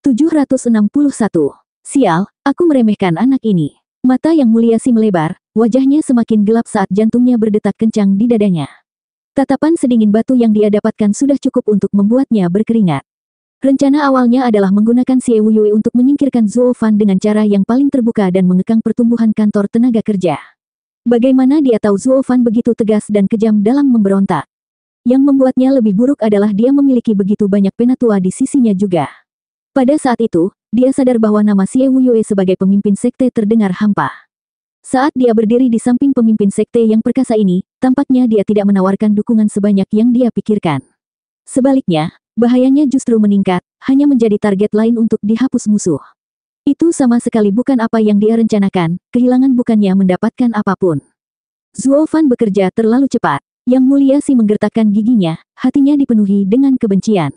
761. Sial, aku meremehkan anak ini. Mata Yang Mulia Si melebar, wajahnya semakin gelap saat jantungnya berdetak kencang di dadanya. Tatapan sedingin batu yang dia dapatkan sudah cukup untuk membuatnya berkeringat. Rencana awalnya adalah menggunakan Xie Wuyue untuk menyingkirkan Zuo Fan dengan cara yang paling terbuka dan mengekang pertumbuhan kantor tenaga kerja. Bagaimana dia tahu Zuo Fan begitu tegas dan kejam dalam memberontak? Yang membuatnya lebih buruk adalah dia memiliki begitu banyak penatua di sisinya juga. Pada saat itu, dia sadar bahwa nama Xie Wuyue sebagai pemimpin sekte terdengar hampa. Saat dia berdiri di samping pemimpin sekte yang perkasa ini, tampaknya dia tidak menawarkan dukungan sebanyak yang dia pikirkan. Sebaliknya, bahayanya justru meningkat, hanya menjadi target lain untuk dihapus musuh. Itu sama sekali bukan apa yang dia rencanakan, kehilangan bukannya mendapatkan apapun. Zuo Fan bekerja terlalu cepat. Yang Mulia Si menggertakkan giginya, hatinya dipenuhi dengan kebencian.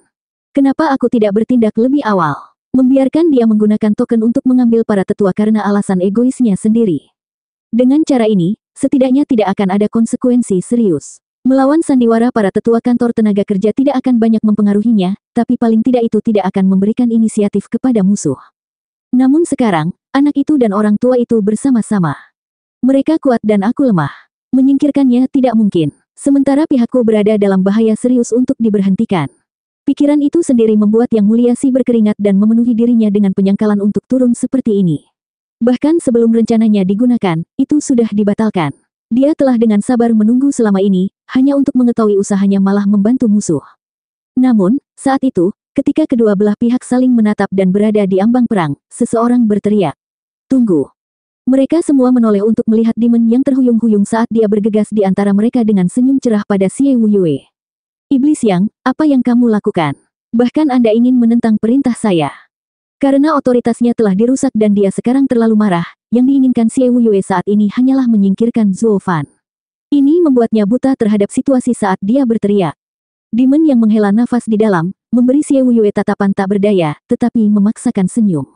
Kenapa aku tidak bertindak lebih awal? Membiarkan dia menggunakan token untuk mengambil para tetua karena alasan egoisnya sendiri. Dengan cara ini, setidaknya tidak akan ada konsekuensi serius. Melawan sandiwara para tetua kantor tenaga kerja tidak akan banyak mempengaruhinya, tapi paling tidak itu tidak akan memberikan inisiatif kepada musuh. Namun sekarang, anak itu dan orang tua itu bersama-sama. Mereka kuat dan aku lemah. Menyingkirkannya tidak mungkin. Sementara pihakku berada dalam bahaya serius untuk diberhentikan. Pikiran itu sendiri membuat Yang Mulia Si berkeringat dan memenuhi dirinya dengan penyangkalan untuk turun seperti ini. Bahkan sebelum rencananya digunakan, itu sudah dibatalkan. Dia telah dengan sabar menunggu selama ini, hanya untuk mengetahui usahanya malah membantu musuh. Namun, saat itu, ketika kedua belah pihak saling menatap dan berada di ambang perang, seseorang berteriak. Tunggu. Mereka semua menoleh untuk melihat Demon yang terhuyung-huyung saat dia bergegas di antara mereka dengan senyum cerah pada Xie Wuyue. Iblis Yang, apa yang kamu lakukan? Bahkan Anda ingin menentang perintah saya. Karena otoritasnya telah dirusak dan dia sekarang terlalu marah, yang diinginkan Xie Wuyue saat ini hanyalah menyingkirkan Zuo Fan. Ini membuatnya buta terhadap situasi saat dia berteriak. Demon yang menghela nafas di dalam, memberi Xie Wuyue tatapan tak berdaya, tetapi memaksakan senyum.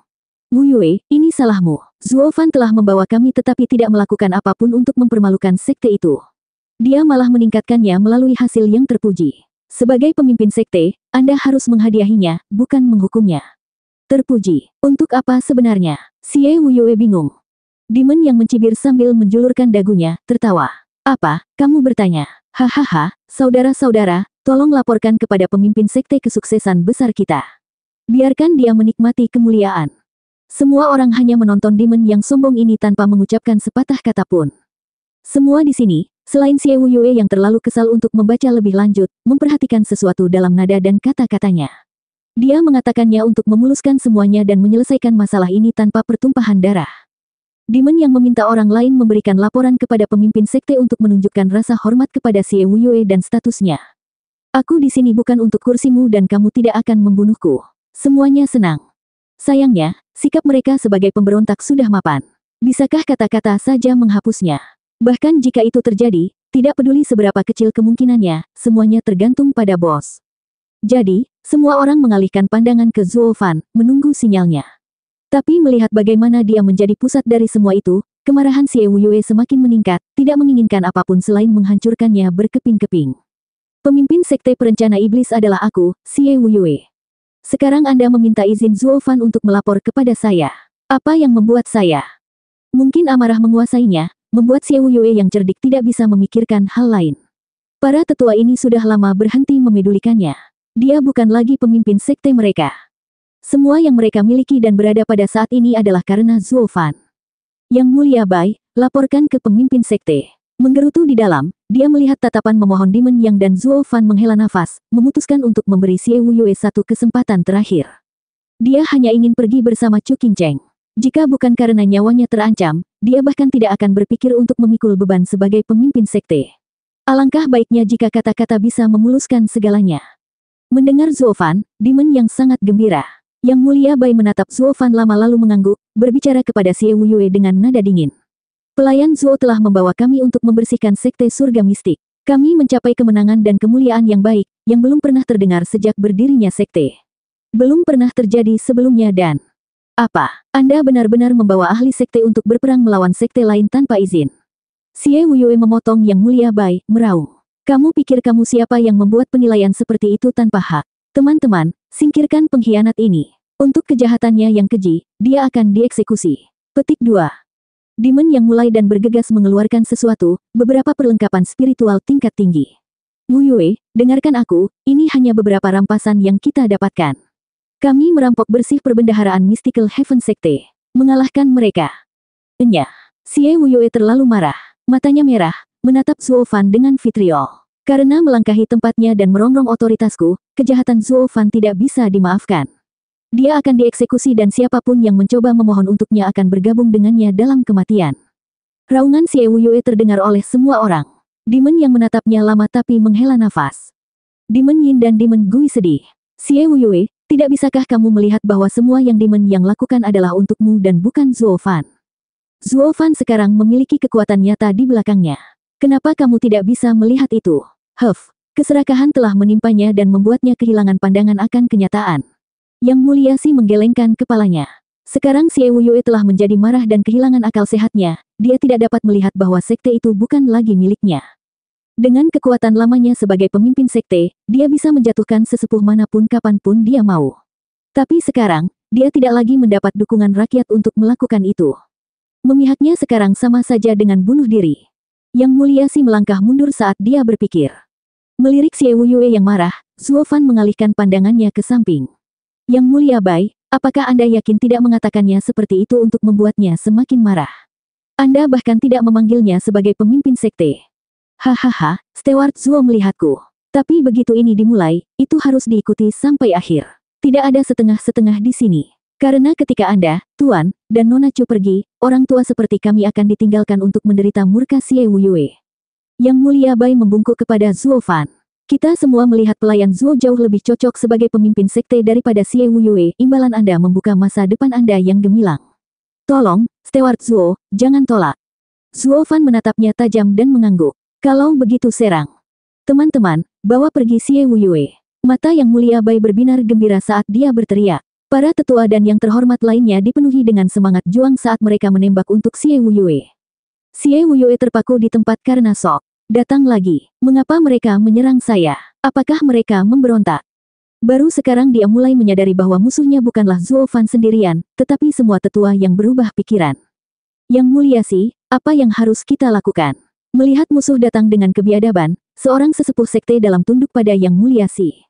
Wuyue, ini salahmu. Zuo Fan telah membawa kami tetapi tidak melakukan apapun untuk mempermalukan sekte itu. Dia malah meningkatkannya melalui hasil yang terpuji. Sebagai pemimpin sekte, Anda harus menghadiahinya, bukan menghukumnya. Terpuji. Untuk apa sebenarnya? Xie Wuyue bingung. Demon yang mencibir sambil menjulurkan dagunya, tertawa. Apa, kamu bertanya? Hahaha, saudara-saudara, tolong laporkan kepada pemimpin sekte kesuksesan besar kita. Biarkan dia menikmati kemuliaan. Semua orang hanya menonton Demon yang sombong ini tanpa mengucapkan sepatah kata pun. Semua di sini, selain Xie Wuyue yang terlalu kesal untuk membaca lebih lanjut, memperhatikan sesuatu dalam nada dan kata-katanya. Dia mengatakannya untuk memuluskan semuanya dan menyelesaikan masalah ini tanpa pertumpahan darah. Demon yang meminta orang lain memberikan laporan kepada pemimpin sekte untuk menunjukkan rasa hormat kepada Xie Wuyue dan statusnya. Aku di sini bukan untuk kursimu dan kamu tidak akan membunuhku. Semuanya senang. Sayangnya, sikap mereka sebagai pemberontak sudah mapan. Bisakah kata-kata saja menghapusnya? Bahkan jika itu terjadi, tidak peduli seberapa kecil kemungkinannya, semuanya tergantung pada bos. Jadi, semua orang mengalihkan pandangan ke Zuo Fan, menunggu sinyalnya. Tapi melihat bagaimana dia menjadi pusat dari semua itu, kemarahan Xie Wuyue semakin meningkat, tidak menginginkan apapun selain menghancurkannya berkeping-keping. Pemimpin sekte perencana iblis adalah aku, Xie Wuyue. Sekarang Anda meminta izin Zuo Fan untuk melapor kepada saya. Apa yang membuat saya? Mungkin amarah menguasainya, membuat Xie Wuyue yang cerdik tidak bisa memikirkan hal lain. Para tetua ini sudah lama berhenti memedulikannya. Dia bukan lagi pemimpin sekte mereka. Semua yang mereka miliki dan berada pada saat ini adalah karena Zuo Fan. Yang Mulia Bai, laporkan ke pemimpin sekte. Menggerutu di dalam, dia melihat tatapan memohon Demon Yang dan Zuo Fan menghela nafas, memutuskan untuk memberi Xie Wuyue satu kesempatan terakhir. Dia hanya ingin pergi bersama Chu Qingcheng. Jika bukan karena nyawanya terancam, dia bahkan tidak akan berpikir untuk memikul beban sebagai pemimpin sekte. Alangkah baiknya jika kata-kata bisa memuluskan segalanya. Mendengar Zuo Fan, Demon yang sangat gembira. Yang Mulia Bai menatap Zuo Fan lama lalu mengangguk, berbicara kepada Xie Wuyue dengan nada dingin. Pelayan Zuo telah membawa kami untuk membersihkan sekte surga mistik. Kami mencapai kemenangan dan kemuliaan yang baik, yang belum pernah terdengar sejak berdirinya sekte. Belum pernah terjadi sebelumnya dan... Apa? Anda benar-benar membawa ahli sekte untuk berperang melawan sekte lain tanpa izin? Xie Wuyue memotong Yang Mulia Bai, meraung. Kamu pikir kamu siapa yang membuat penilaian seperti itu tanpa hak? Teman-teman, singkirkan pengkhianat ini. Untuk kejahatannya yang keji, dia akan dieksekusi. Petik 2. Demon yang mulai dan bergegas mengeluarkan sesuatu, beberapa perlengkapan spiritual tingkat tinggi. Wu Yue, dengarkan aku, ini hanya beberapa rampasan yang kita dapatkan. Kami merampok bersih perbendaharaan Mystical Heaven Sekte. Mengalahkan mereka. Enyah. Xie Wu Yue terlalu marah. Matanya merah, menatap Zuo Fan dengan vitriol. Karena melangkahi tempatnya dan merongrong otoritasku, kejahatan Zuo Fan tidak bisa dimaafkan. Dia akan dieksekusi dan siapapun yang mencoba memohon untuknya akan bergabung dengannya dalam kematian. Raungan Xie Wu Yue terdengar oleh semua orang. Demon yang menatapnya lama tapi menghela nafas. Demon Yin dan Demon Gui sedih. Xie Wu Yue, tidak bisakah kamu melihat bahwa semua yang Demon yang lakukan adalah untukmu dan bukan Zuo Fan? Zuo Fan sekarang memiliki kekuatan nyata di belakangnya. Kenapa kamu tidak bisa melihat itu? Keserakahan telah menimpanya dan membuatnya kehilangan pandangan akan kenyataan. Yang Mulia Si menggelengkan kepalanya. Sekarang Xie Wu Yue telah menjadi marah dan kehilangan akal sehatnya, dia tidak dapat melihat bahwa sekte itu bukan lagi miliknya. Dengan kekuatan lamanya sebagai pemimpin sekte, dia bisa menjatuhkan sesepuh manapun kapanpun dia mau. Tapi sekarang, dia tidak lagi mendapat dukungan rakyat untuk melakukan itu. Memihaknya sekarang sama saja dengan bunuh diri. Yang Mulia Si melangkah mundur saat dia berpikir. Melirik Xie Wu Yue yang marah, Zuo Fan mengalihkan pandangannya ke samping. Yang Mulia Bai, apakah Anda yakin tidak mengatakannya seperti itu untuk membuatnya semakin marah? Anda bahkan tidak memanggilnya sebagai pemimpin sekte. Hahaha, Steward Zuo melihatku. Tapi begitu ini dimulai, itu harus diikuti sampai akhir. Tidak ada setengah-setengah di sini. Karena ketika Anda, Tuan, dan Nona Chu pergi, orang tua seperti kami akan ditinggalkan untuk menderita murka Xie Wu Yue. Yang Mulia Bai membungkuk kepada Zuo Fan. Kita semua melihat pelayan Zuo jauh lebih cocok sebagai pemimpin sekte daripada Xie Wu Yue. Imbalan Anda membuka masa depan Anda yang gemilang. Tolong, Steward Zuo, jangan tolak. Zuo Fan menatapnya tajam dan mengangguk. Kalau begitu serang. Teman-teman, bawa pergi Xie Wu Yue. Mata Yang Mulia Bai berbinar gembira saat dia berteriak. Para tetua dan yang terhormat lainnya dipenuhi dengan semangat juang saat mereka menembak untuk Xie Wu Yue. Xie Wu Yue terpaku di tempat karena shock. Datang lagi. Mengapa mereka menyerang saya? Apakah mereka memberontak? Baru sekarang dia mulai menyadari bahwa musuhnya bukanlah Zuo Fan sendirian, tetapi semua tetua yang berubah pikiran. Yang Mulia Si, apa yang harus kita lakukan? Melihat musuh datang dengan kebiadaban, seorang sesepuh sekte dalam tunduk pada Yang Mulia Si.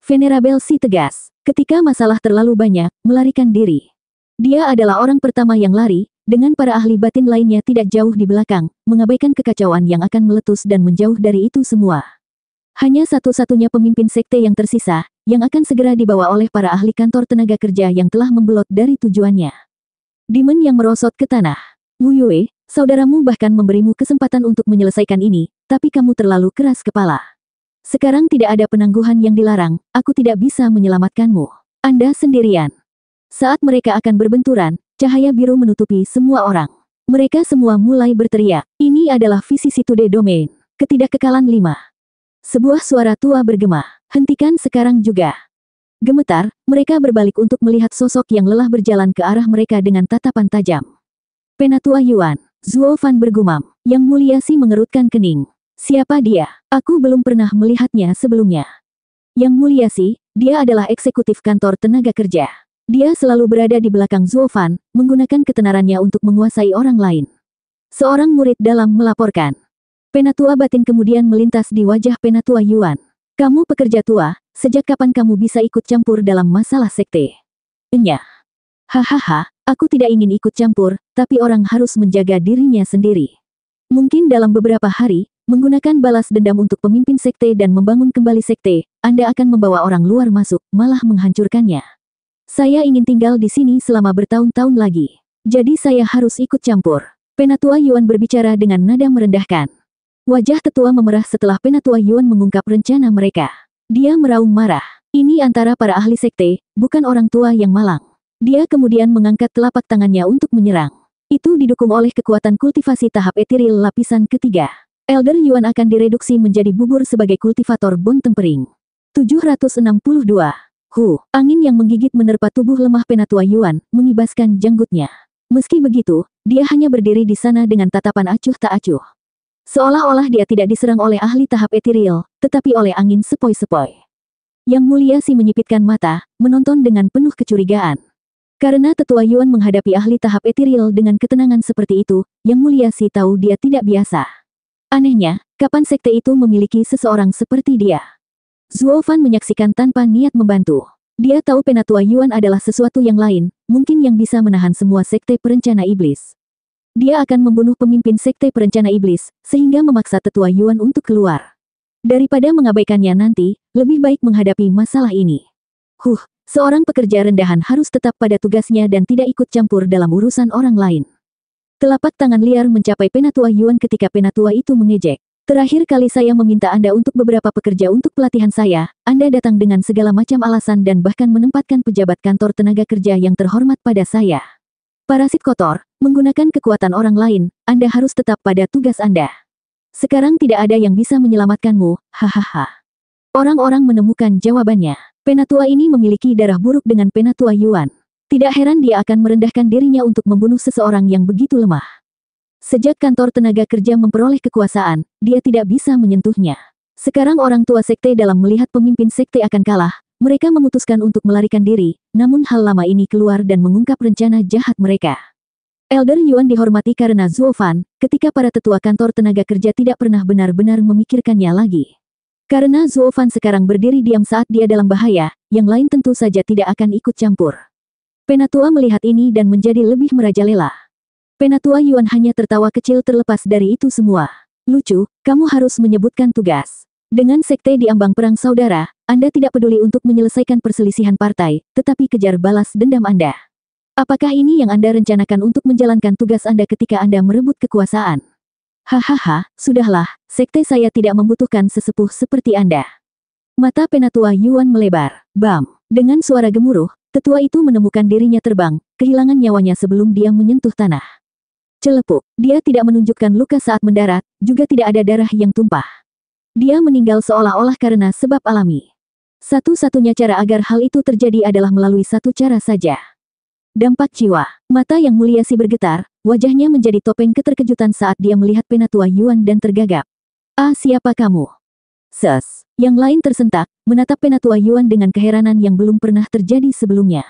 Venerable Si tegas. Ketika masalah terlalu banyak, melarikan diri. Dia adalah orang pertama yang lari, dengan para ahli batin lainnya tidak jauh di belakang, mengabaikan kekacauan yang akan meletus dan menjauh dari itu semua. Hanya satu-satunya pemimpin sekte yang tersisa, yang akan segera dibawa oleh para ahli kantor tenaga kerja yang telah membelot dari tujuannya. Demon yang merosot ke tanah. Wu Yue, saudaramu bahkan memberimu kesempatan untuk menyelesaikan ini, tapi kamu terlalu keras kepala. Sekarang tidak ada penangguhan yang dilarang, aku tidak bisa menyelamatkanmu. Anda sendirian. Saat mereka akan berbenturan, cahaya biru menutupi semua orang. Mereka semua mulai berteriak. Ini adalah visi Situde Domain. Ketidakkekalan 5. Sebuah suara tua bergema. Hentikan sekarang juga. Gemetar, mereka berbalik untuk melihat sosok yang lelah berjalan ke arah mereka dengan tatapan tajam. Penatua Yuan. Zuo Fan bergumam. Yang Mulia Si mengerutkan kening. Siapa dia? Aku belum pernah melihatnya sebelumnya. Yang Mulia Si, dia adalah eksekutif kantor tenaga kerja. Dia selalu berada di belakang Zuo Fan, menggunakan ketenarannya untuk menguasai orang lain. Seorang murid dalam melaporkan. Penatua batin kemudian melintas di wajah Penatua Yuan. Kamu pekerja tua, sejak kapan kamu bisa ikut campur dalam masalah sekte? Enyah. Hahaha, aku tidak ingin ikut campur, tapi orang harus menjaga dirinya sendiri. Mungkin dalam beberapa hari, menggunakan balas dendam untuk pemimpin sekte dan membangun kembali sekte, Anda akan membawa orang luar masuk, malah menghancurkannya. Saya ingin tinggal di sini selama bertahun-tahun lagi. Jadi saya harus ikut campur. Penatua Yuan berbicara dengan nada merendahkan. Wajah tetua memerah setelah Penatua Yuan mengungkap rencana mereka. Dia meraung marah. Ini antara para ahli sekte, bukan orang tua yang malang. Dia kemudian mengangkat telapak tangannya untuk menyerang. Itu didukung oleh kekuatan kultivasi tahap etiril lapisan ketiga. Elder Yuan akan direduksi menjadi bubur sebagai kultivator bon tempering. 762. Angin yang menggigit menerpa tubuh lemah Penatua Yuan, mengibaskan janggutnya. Meski begitu, dia hanya berdiri di sana dengan tatapan acuh tak acuh. Seolah-olah dia tidak diserang oleh ahli tahap etiril, tetapi oleh angin sepoi-sepoi. Yang Mulia Si menyipitkan mata, menonton dengan penuh kecurigaan. Karena Tetua Yuan menghadapi ahli tahap etiril dengan ketenangan seperti itu, Yang Mulia Si tahu dia tidak biasa. Anehnya, kapan sekte itu memiliki seseorang seperti dia? Zuo Fan menyaksikan tanpa niat membantu. Dia tahu Penatua Yuan adalah sesuatu yang lain, mungkin yang bisa menahan semua sekte perencana iblis. Dia akan membunuh pemimpin sekte perencana iblis, sehingga memaksa Tetua Yuan untuk keluar. Daripada mengabaikannya nanti, lebih baik menghadapi masalah ini. Seorang pekerja rendahan harus tetap pada tugasnya dan tidak ikut campur dalam urusan orang lain. Telapak tangan liar mencapai Penatua Yuan ketika Penatua itu mengejek. Terakhir kali saya meminta Anda untuk beberapa pekerja untuk pelatihan saya, Anda datang dengan segala macam alasan dan bahkan menempatkan pejabat kantor tenaga kerja yang terhormat pada saya. Parasit kotor, menggunakan kekuatan orang lain, Anda harus tetap pada tugas Anda. Sekarang tidak ada yang bisa menyelamatkanmu, hahaha. Orang-orang menemukan jawabannya. Penatua ini memiliki darah buruk dengan Penatua Yuan. Tidak heran dia akan merendahkan dirinya untuk membunuh seseorang yang begitu lemah. Sejak kantor tenaga kerja memperoleh kekuasaan, dia tidak bisa menyentuhnya. Sekarang orang tua sekte dalam melihat pemimpin sekte akan kalah, mereka memutuskan untuk melarikan diri, namun hal lama ini keluar dan mengungkap rencana jahat mereka. Elder Yuan dihormati karena Zuo Fan, ketika para tetua kantor tenaga kerja tidak pernah benar-benar memikirkannya lagi. Karena Zuo Fan sekarang berdiri diam saat dia dalam bahaya, yang lain tentu saja tidak akan ikut campur. Penatua melihat ini dan menjadi lebih merajalela. Penatua Yuan hanya tertawa kecil terlepas dari itu semua. Lucu, kamu harus menyebutkan tugas. Dengan sekte di ambang perang saudara, Anda tidak peduli untuk menyelesaikan perselisihan partai, tetapi kejar balas dendam Anda. Apakah ini yang Anda rencanakan untuk menjalankan tugas Anda ketika Anda merebut kekuasaan? Hahaha, sudahlah, sekte saya tidak membutuhkan sesepuh seperti Anda. Mata Penatua Yuan melebar. Bam! Dengan suara gemuruh, tetua itu menemukan dirinya terbang, kehilangan nyawanya sebelum dia menyentuh tanah. Celepuk, dia tidak menunjukkan luka saat mendarat, juga tidak ada darah yang tumpah. Dia meninggal seolah-olah karena sebab alami. Satu-satunya cara agar hal itu terjadi adalah melalui satu cara saja. Dampak jiwa. Mata Yang Mulia Si bergetar, wajahnya menjadi topeng keterkejutan saat dia melihat Penatua Yuan dan tergagap. Ah, siapa kamu? Yang lain tersentak, menatap Penatua Yuan dengan keheranan yang belum pernah terjadi sebelumnya.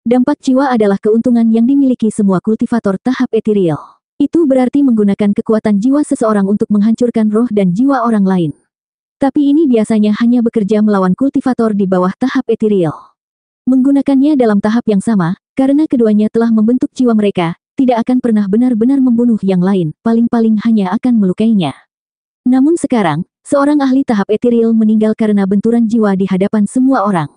Dampak jiwa adalah keuntungan yang dimiliki semua kultivator tahap etiril. Itu berarti menggunakan kekuatan jiwa seseorang untuk menghancurkan roh dan jiwa orang lain. Tapi ini biasanya hanya bekerja melawan kultivator di bawah tahap etiril. Menggunakannya dalam tahap yang sama, karena keduanya telah membentuk jiwa mereka, tidak akan pernah benar-benar membunuh yang lain, paling-paling hanya akan melukainya. Namun sekarang, seorang ahli tahap etiril meninggal karena benturan jiwa di hadapan semua orang.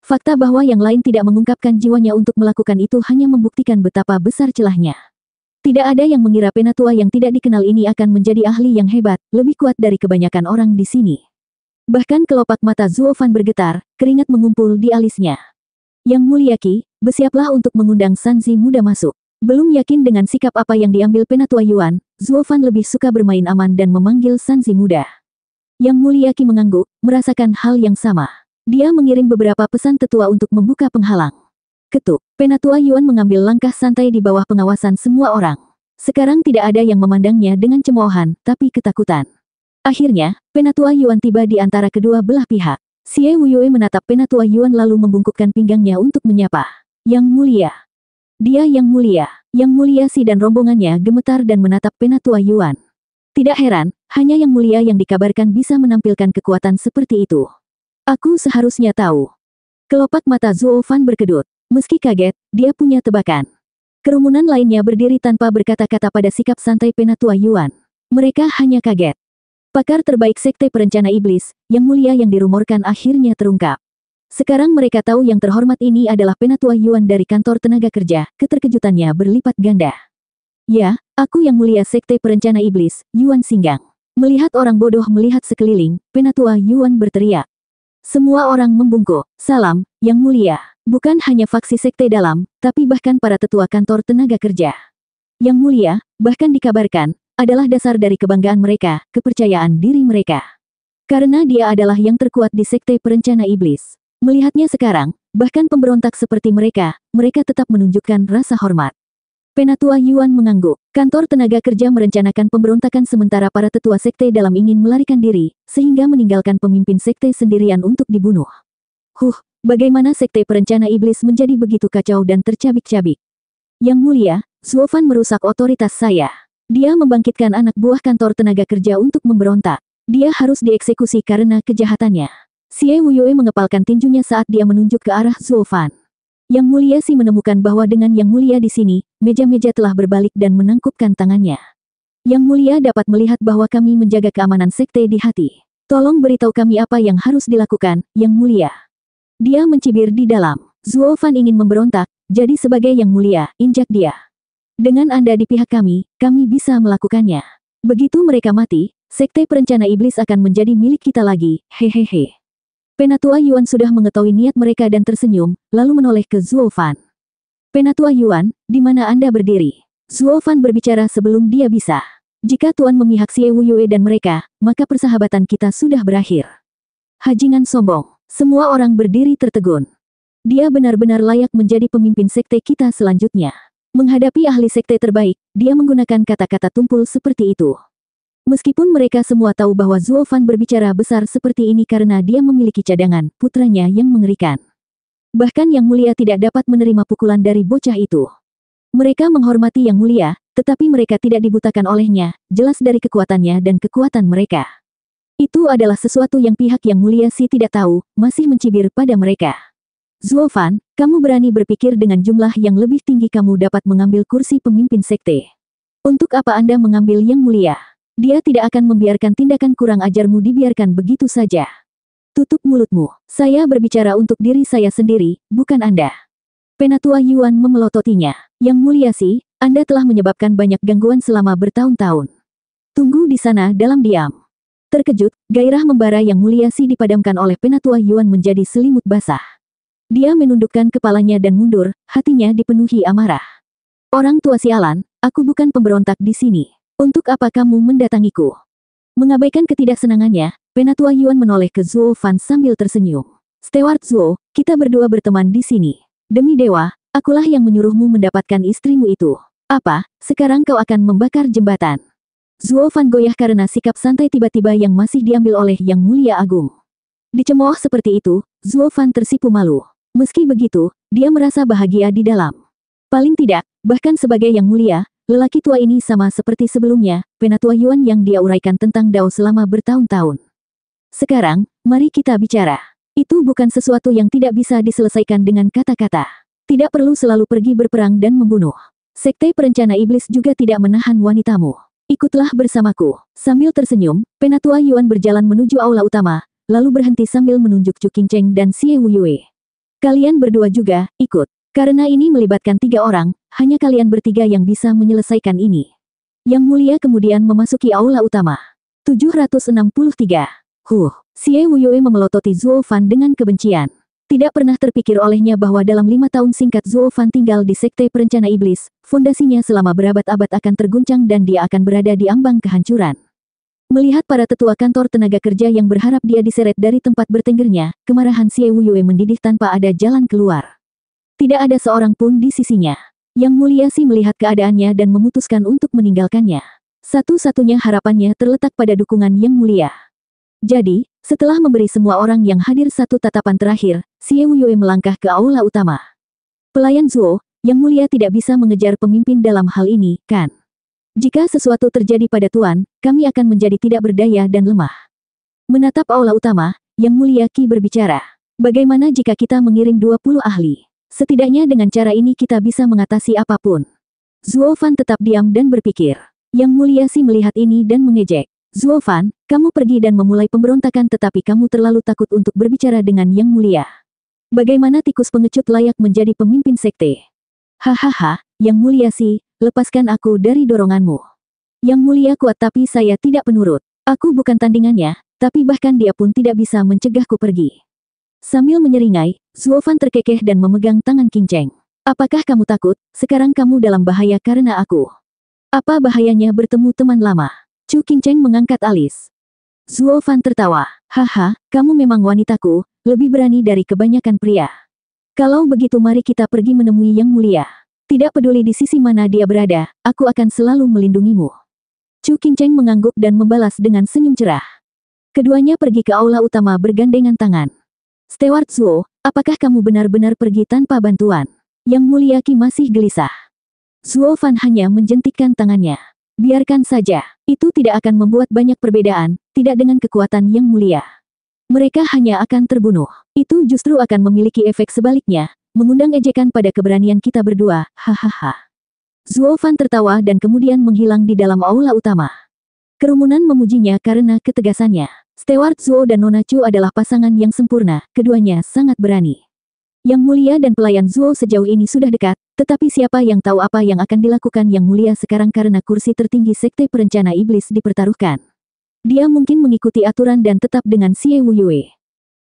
Fakta bahwa yang lain tidak mengungkapkan jiwanya untuk melakukan itu hanya membuktikan betapa besar celahnya. Tidak ada yang mengira Penatua yang tidak dikenal ini akan menjadi ahli yang hebat, lebih kuat dari kebanyakan orang di sini. Bahkan kelopak mata Zuo Fan bergetar, keringat mengumpul di alisnya. Yang Mulia Ki, bersiaplah untuk mengundang Sanzi muda masuk. Belum yakin dengan sikap apa yang diambil Penatua Yuan, Zuo Fan lebih suka bermain aman dan memanggil Sanzi muda. Yang Mulia Ki mengangguk, merasakan hal yang sama. Dia mengirim beberapa pesan tetua untuk membuka penghalang. Ketuk, Penatua Yuan mengambil langkah santai di bawah pengawasan semua orang. Sekarang tidak ada yang memandangnya dengan cemoohan, tapi ketakutan. Akhirnya, Penatua Yuan tiba di antara kedua belah pihak. Xie Wuyue menatap Penatua Yuan lalu membungkukkan pinggangnya untuk menyapa. Yang Mulia. Dia Yang Mulia Si dan rombongannya gemetar dan menatap Penatua Yuan. Tidak heran, hanya Yang Mulia yang dikabarkan bisa menampilkan kekuatan seperti itu. Aku seharusnya tahu. Kelopak mata Zuo Fan berkedut. Meski kaget, dia punya tebakan. Kerumunan lainnya berdiri tanpa berkata-kata pada sikap santai Penatua Yuan. Mereka hanya kaget. Pakar terbaik sekte perencana iblis, Yang Mulia yang dirumorkan akhirnya terungkap. Sekarang mereka tahu yang terhormat ini adalah Penatua Yuan dari kantor tenaga kerja, keterkejutannya berlipat ganda. Ya, aku Yang Mulia sekte perencana iblis, Yuan Singgang. Melihat orang bodoh melihat sekeliling, Penatua Yuan berteriak. Semua orang membungkuk. Salam, Yang Mulia. Bukan hanya faksi sekte dalam, tapi bahkan para tetua kantor tenaga kerja. Yang Mulia, bahkan dikabarkan, adalah dasar dari kebanggaan mereka, kepercayaan diri mereka. Karena dia adalah yang terkuat di sekte perencana iblis. Melihatnya sekarang, bahkan pemberontak seperti mereka tetap menunjukkan rasa hormat. Penatua Yuan mengangguk. Kantor tenaga kerja merencanakan pemberontakan sementara para tetua sekte dalam ingin melarikan diri, sehingga meninggalkan pemimpin sekte sendirian untuk dibunuh. Bagaimana sekte perencana iblis menjadi begitu kacau dan tercabik-cabik? Yang mulia, Zuo Fan merusak otoritas saya. Dia membangkitkan anak buah kantor tenaga kerja untuk memberontak. Dia harus dieksekusi karena kejahatannya. Xie Wuyue mengepalkan tinjunya saat dia menunjuk ke arah Zuo Fan. Yang mulia si menemukan bahwa dengan yang mulia di sini, meja-meja telah berbalik dan menangkupkan tangannya. Yang mulia dapat melihat bahwa kami menjaga keamanan sekte di hati. Tolong beritahu kami apa yang harus dilakukan, Yang mulia. Dia mencibir di dalam. Zuo Fan ingin memberontak, jadi sebagai yang mulia, injak dia. Dengan Anda di pihak kami bisa melakukannya. Begitu mereka mati, sekte perencana iblis akan menjadi milik kita lagi, hehehe. Penatua Yuan sudah mengetahui niat mereka dan tersenyum, lalu menoleh ke Zuo Fan. Penatua Yuan, di mana Anda berdiri? Zuo Fan berbicara sebelum dia bisa. Jika Tuan memihak Xie Wuyue dan mereka, maka persahabatan kita sudah berakhir. Hajingan sombong. Semua orang berdiri tertegun. Dia benar-benar layak menjadi pemimpin sekte kita selanjutnya. Menghadapi ahli sekte terbaik, dia menggunakan kata-kata tumpul seperti itu. Meskipun mereka semua tahu bahwa Zuo Fan berbicara besar seperti ini karena dia memiliki cadangan, putranya yang mengerikan. Bahkan Yang Mulia tidak dapat menerima pukulan dari bocah itu. Mereka menghormati Yang Mulia, tetapi mereka tidak dibutakan olehnya, jelas dari kekuatannya dan kekuatan mereka. Itu adalah sesuatu yang pihak Yang Mulia si tidak tahu, masih mencibir pada mereka. Zuo Fan, kamu berani berpikir dengan jumlah yang lebih tinggi kamu dapat mengambil kursi pemimpin sekte. Untuk apa Anda mengambil Yang Mulia? Dia tidak akan membiarkan tindakan kurang ajarmu dibiarkan begitu saja. Tutup mulutmu. Saya berbicara untuk diri saya sendiri, bukan Anda. Penatua Yuan memelototinya. Yang mulia si, Anda telah menyebabkan banyak gangguan selama bertahun-tahun. Tunggu di sana dalam diam. Terkejut, gairah membara Yang mulia si dipadamkan oleh Penatua Yuan menjadi selimut basah. Dia menundukkan kepalanya dan mundur, hatinya dipenuhi amarah. Orang tua sialan, aku bukan pemberontak di sini. Untuk apa kamu mendatangiku? Mengabaikan ketidaksenangannya, Penatua Yuan menoleh ke Zuo Fan sambil tersenyum. Steward Zuo, kita berdua berteman di sini. Demi dewa, akulah yang menyuruhmu mendapatkan istrimu itu. Apa, sekarang kau akan membakar jembatan? Zuo Fan goyah karena sikap santai tiba-tiba yang masih diambil oleh Yang Mulia Agung. Dicemooh seperti itu, Zuo Fan tersipu malu. Meski begitu, dia merasa bahagia di dalam. Paling tidak, bahkan sebagai Yang Mulia, lelaki tua ini sama seperti sebelumnya, Penatua Yuan yang dia uraikan tentang Dao selama bertahun-tahun. Sekarang, mari kita bicara. Itu bukan sesuatu yang tidak bisa diselesaikan dengan kata-kata. Tidak perlu selalu pergi berperang dan membunuh. Sekte perencana iblis juga tidak menahan wanitamu. Ikutlah bersamaku. Sambil tersenyum, Penatua Yuan berjalan menuju aula utama, lalu berhenti sambil menunjuk Chu Qingcheng dan Xie Wuyue. Kalian berdua juga, ikut. Karena ini melibatkan 3 orang, hanya kalian bertiga yang bisa menyelesaikan ini. Yang Mulia kemudian memasuki aula utama. 763. Xie Wuyue memelototi Zuo Fan dengan kebencian. Tidak pernah terpikir olehnya bahwa dalam 5 tahun singkat Zuo Fan tinggal di sekte perencana iblis, fondasinya selama berabad-abad akan terguncang dan dia akan berada di ambang kehancuran. Melihat para tetua kantor tenaga kerja yang berharap dia diseret dari tempat bertenggernya, kemarahan Xie Wuyue mendidih tanpa ada jalan keluar. Tidak ada seorang pun di sisinya. Yang Mulia si melihat keadaannya dan memutuskan untuk meninggalkannya. Satu-satunya harapannya terletak pada dukungan Yang Mulia. Jadi, setelah memberi semua orang yang hadir satu tatapan terakhir, Xie Wuyue melangkah ke aula utama. Pelayan Zuo, Yang Mulia tidak bisa mengejar pemimpin dalam hal ini, kan? Jika sesuatu terjadi pada Tuan, kami akan menjadi tidak berdaya dan lemah. Menatap aula utama, Yang Mulia Qi berbicara. Bagaimana jika kita mengirim 20 ahli? Setidaknya dengan cara ini kita bisa mengatasi apapun. Zuo Fan tetap diam dan berpikir. Yang Mulia si melihat ini dan mengejek. Zuo Fan, kamu pergi dan memulai pemberontakan tetapi kamu terlalu takut untuk berbicara dengan Yang Mulia. Bagaimana tikus pengecut layak menjadi pemimpin sekte? Hahaha, Yang Mulia si, lepaskan aku dari doronganmu. Yang Mulia kuat tapi saya tidak penurut. Aku bukan tandingannya, tapi bahkan dia pun tidak bisa mencegahku pergi. Sambil menyeringai, Zuo Fan terkekeh dan memegang tangan Qingcheng. Apakah kamu takut? Sekarang kamu dalam bahaya karena aku. Apa bahayanya bertemu teman lama? Chu Qingcheng mengangkat alis. Zuo Fan tertawa. Haha, kamu memang wanitaku, lebih berani dari kebanyakan pria. Kalau begitu mari kita pergi menemui Yang Mulia. Tidak peduli di sisi mana dia berada, aku akan selalu melindungimu. Chu Qingcheng mengangguk dan membalas dengan senyum cerah. Keduanya pergi ke aula utama bergandengan tangan. Steward Zuo, apakah kamu benar-benar pergi tanpa bantuan? Yang Mulia Qi masih gelisah. Zuo Fan hanya menjentikkan tangannya. Biarkan saja, itu tidak akan membuat banyak perbedaan, tidak dengan kekuatan Yang Mulia. Mereka hanya akan terbunuh. Itu justru akan memiliki efek sebaliknya, mengundang ejekan pada keberanian kita berdua, hahaha. Zuo Fan tertawa dan kemudian menghilang di dalam aula utama. Kerumunan memujinya karena ketegasannya. Steward Zuo dan Nona Chu adalah pasangan yang sempurna, keduanya sangat berani. Yang Mulia dan pelayan Zuo sejauh ini sudah dekat, tetapi siapa yang tahu apa yang akan dilakukan Yang Mulia sekarang karena kursi tertinggi Sekte Perencana Iblis dipertaruhkan. Dia mungkin mengikuti aturan dan tetap dengan Xie Wuyue.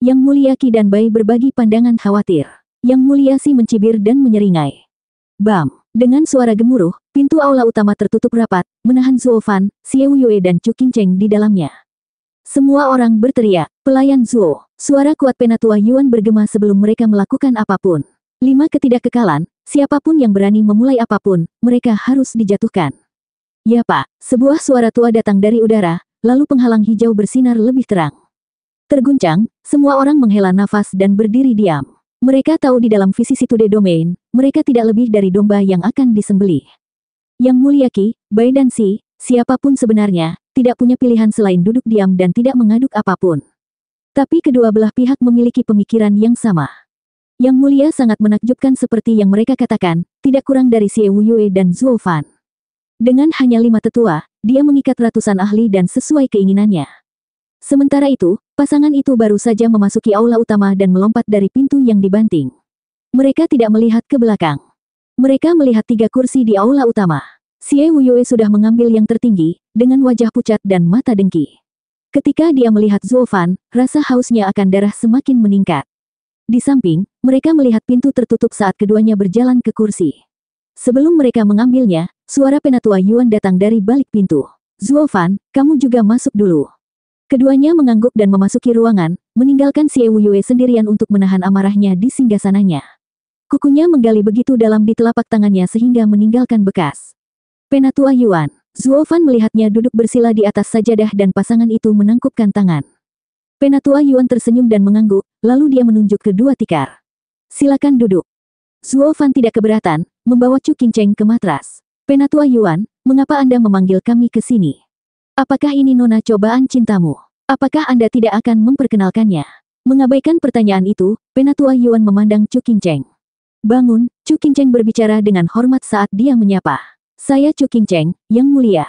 Yang Mulia Qi dan Bai berbagi pandangan khawatir. Yang Mulia Si mencibir dan menyeringai. Bam! Dengan suara gemuruh, pintu aula utama tertutup rapat, menahan Zuo Fan, Xie Wuyue dan Chu Qingcheng di dalamnya. Semua orang berteriak, pelayan Zuo. Suara kuat Penatua Yuan bergema sebelum mereka melakukan apapun. 5 ketidakkekalan, siapapun yang berani memulai apapun, mereka harus dijatuhkan. Ya Pak, sebuah suara tua datang dari udara, lalu penghalang hijau bersinar lebih terang. Terguncang, semua orang menghela nafas dan berdiri diam. Mereka tahu di dalam vicissitude domain, mereka tidak lebih dari domba yang akan disembelih. Yang Mulia Qi, Bai dan Si, siapapun sebenarnya, tidak punya pilihan selain duduk diam dan tidak mengaduk apapun. Tapi kedua belah pihak memiliki pemikiran yang sama. Yang Mulia sangat menakjubkan seperti yang mereka katakan, tidak kurang dari Xie Wuyue dan Zuo Fan. Dengan hanya 5 tetua, dia mengikat ratusan ahli dan sesuai keinginannya. Sementara itu, pasangan itu baru saja memasuki aula utama dan melompat dari pintu yang dibanting. Mereka tidak melihat ke belakang. Mereka melihat 3 kursi di aula utama. Xie Wuyue sudah mengambil yang tertinggi, dengan wajah pucat dan mata dengki. Ketika dia melihat Zuo Fan, rasa hausnya akan darah semakin meningkat. Di samping, mereka melihat pintu tertutup saat keduanya berjalan ke kursi. Sebelum mereka mengambilnya, suara Penatua Yuan datang dari balik pintu. Zuo Fan, kamu juga masuk dulu. Keduanya mengangguk dan memasuki ruangan, meninggalkan Xie Wuyue sendirian untuk menahan amarahnya di singgasananya. Kukunya menggali begitu dalam di telapak tangannya sehingga meninggalkan bekas. Penatua Yuan, Zuo Fan melihatnya duduk bersila di atas sajadah dan pasangan itu menangkupkan tangan. Penatua Yuan tersenyum dan mengangguk, lalu dia menunjuk kedua tikar. Silakan duduk. Zuo Fan tidak keberatan, membawa Chu Qingcheng ke matras. Penatua Yuan, mengapa Anda memanggil kami ke sini? Apakah ini nona cobaan cintamu? Apakah Anda tidak akan memperkenalkannya? Mengabaikan pertanyaan itu, Penatua Yuan memandang Chu Qingcheng. Bangun, Chu Qingcheng berbicara dengan hormat saat dia menyapa. Saya Chu Qingcheng, Yang Mulia.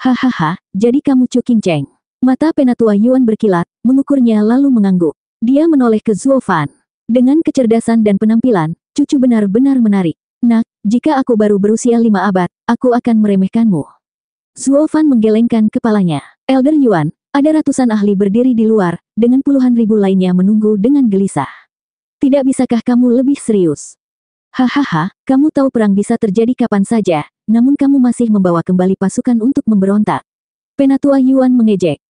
Hahaha, jadi kamu Chu Qingcheng. Mata Penatua Yuan berkilat, mengukurnya lalu mengangguk. Dia menoleh ke Zuo Fan. Dengan kecerdasan dan penampilan, cucu benar-benar menarik. Nak, jika aku baru berusia 5 abad, aku akan meremehkanmu. Zuo Fan menggelengkan kepalanya. Elder Yuan, ada ratusan ahli berdiri di luar, dengan puluhan ribu lainnya menunggu dengan gelisah. Tidak bisakah kamu lebih serius? Hahaha, kamu tahu perang bisa terjadi kapan saja, namun kamu masih membawa kembali pasukan untuk memberontak. Penatua Yuan mengejek.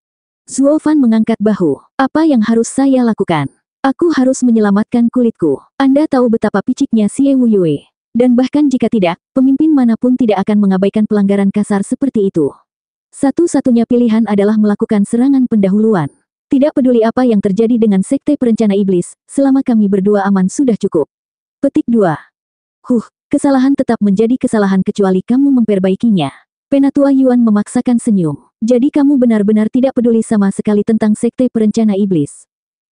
Zuo Fan mengangkat bahu. Apa yang harus saya lakukan? Aku harus menyelamatkan kulitku. Anda tahu betapa piciknya Xie Wuyue. Dan bahkan jika tidak, pemimpin manapun tidak akan mengabaikan pelanggaran kasar seperti itu. Satu-satunya pilihan adalah melakukan serangan pendahuluan. Tidak peduli apa yang terjadi dengan Sekte Perencana Iblis, selama kami berdua aman sudah cukup. Petik 2. Kesalahan tetap menjadi kesalahan kecuali kamu memperbaikinya. Penatua Yuan memaksakan senyum. Jadi kamu benar-benar tidak peduli sama sekali tentang Sekte Perencana Iblis.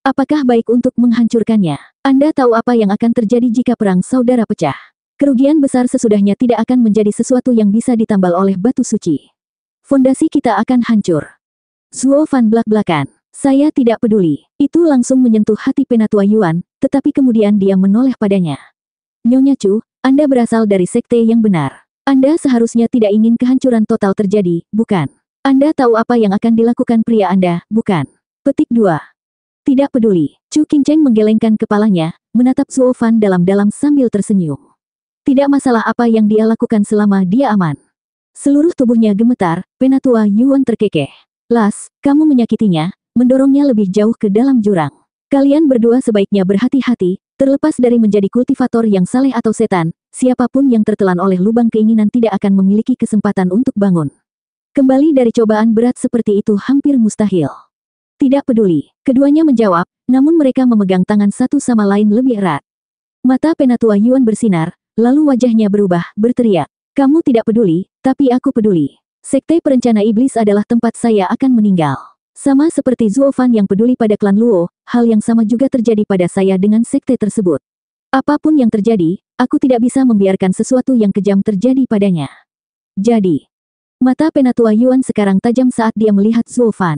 Apakah baik untuk menghancurkannya? Anda tahu apa yang akan terjadi jika perang saudara pecah. Kerugian besar sesudahnya tidak akan menjadi sesuatu yang bisa ditambal oleh batu suci. Fondasi kita akan hancur. Zuo Fan belak-belakan. Saya tidak peduli. Itu langsung menyentuh hati Penatua Yuan, tetapi kemudian dia menoleh padanya. Nyonya Chu, Anda berasal dari sekte yang benar. Anda seharusnya tidak ingin kehancuran total terjadi, bukan? Anda tahu apa yang akan dilakukan pria Anda, bukan? Petik 2. Tidak peduli. Chu Qingcheng menggelengkan kepalanya, menatap Zuo Fan dalam-dalam sambil tersenyum. Tidak masalah apa yang dia lakukan selama dia aman. Seluruh tubuhnya gemetar, Penatua Yuan terkekeh. Las, kamu menyakitinya, mendorongnya lebih jauh ke dalam jurang. Kalian berdua sebaiknya berhati-hati, terlepas dari menjadi kultivator yang saleh atau setan, siapapun yang tertelan oleh lubang keinginan tidak akan memiliki kesempatan untuk bangun. Kembali dari cobaan berat seperti itu hampir mustahil. Tidak peduli, keduanya menjawab, Namun mereka memegang tangan satu sama lain lebih erat. Mata Penatua Yuan bersinar, lalu wajahnya berubah, berteriak. Kamu tidak peduli, tapi aku peduli. Sekte Perencana Iblis adalah tempat saya akan meninggal. Sama seperti Zuo Fan yang peduli pada klan Luo, hal yang sama juga terjadi pada saya dengan sekte tersebut. Apapun yang terjadi, aku tidak bisa membiarkan sesuatu yang kejam terjadi padanya. Jadi, mata Penatua Yuan sekarang tajam saat dia melihat Zuo Fan.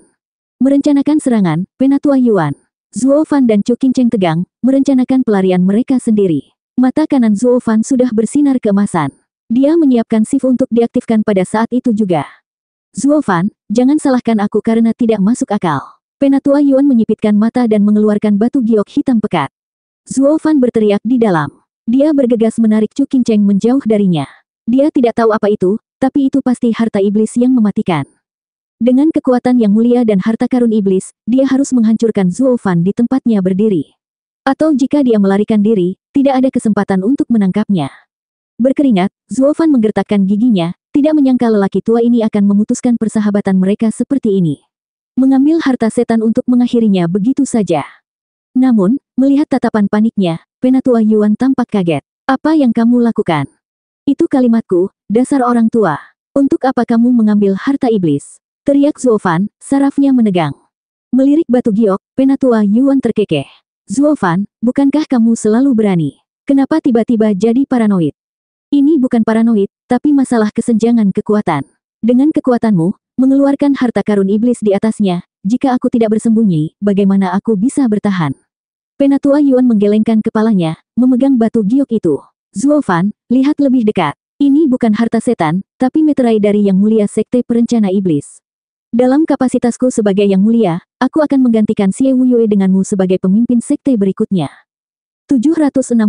Merencanakan serangan, Penatua Yuan. Zuo Fan dan Chu Qingcheng tegang, merencanakan pelarian mereka sendiri. Mata kanan Zuo Fan sudah bersinar keemasan. Dia menyiapkan shift untuk diaktifkan pada saat itu juga. Zuo Fan, jangan salahkan aku karena tidak masuk akal. Penatua Yuan menyipitkan mata dan mengeluarkan batu giok hitam pekat. Zuo Fan berteriak di dalam. Dia bergegas menarik Chu Qingcheng menjauh darinya. Dia tidak tahu apa itu, tapi itu pasti harta iblis yang mematikan. Dengan kekuatan yang mulia dan harta karun iblis, dia harus menghancurkan Zuo Fan di tempatnya berdiri. Atau jika dia melarikan diri, tidak ada kesempatan untuk menangkapnya. Berkeringat, Zuo Fan menggertakkan giginya, tidak menyangka lelaki tua ini akan memutuskan persahabatan mereka seperti ini. Mengambil harta setan untuk mengakhirinya begitu saja. Namun, melihat tatapan paniknya, Penatua Yuan tampak kaget. Apa yang kamu lakukan? Itu kalimatku, dasar orang tua. Untuk apa kamu mengambil harta iblis? Teriak Zuo Fan, sarafnya menegang. Melirik batu giok, Penatua Yuan terkekeh. Zuo Fan, bukankah kamu selalu berani? Kenapa tiba-tiba jadi paranoid? Ini bukan paranoid, tapi masalah kesenjangan kekuatan. Dengan kekuatanmu, mengeluarkan harta karun iblis di atasnya, jika aku tidak bersembunyi, bagaimana aku bisa bertahan? Penatua Yuan menggelengkan kepalanya, memegang batu giok itu. Zuo Fan, lihat lebih dekat. Ini bukan harta setan, tapi meterai dari Yang Mulia Sekte Perencana Iblis. Dalam kapasitasku sebagai Yang Mulia, aku akan menggantikan Xie Wuyue denganmu sebagai pemimpin sekte berikutnya. 764.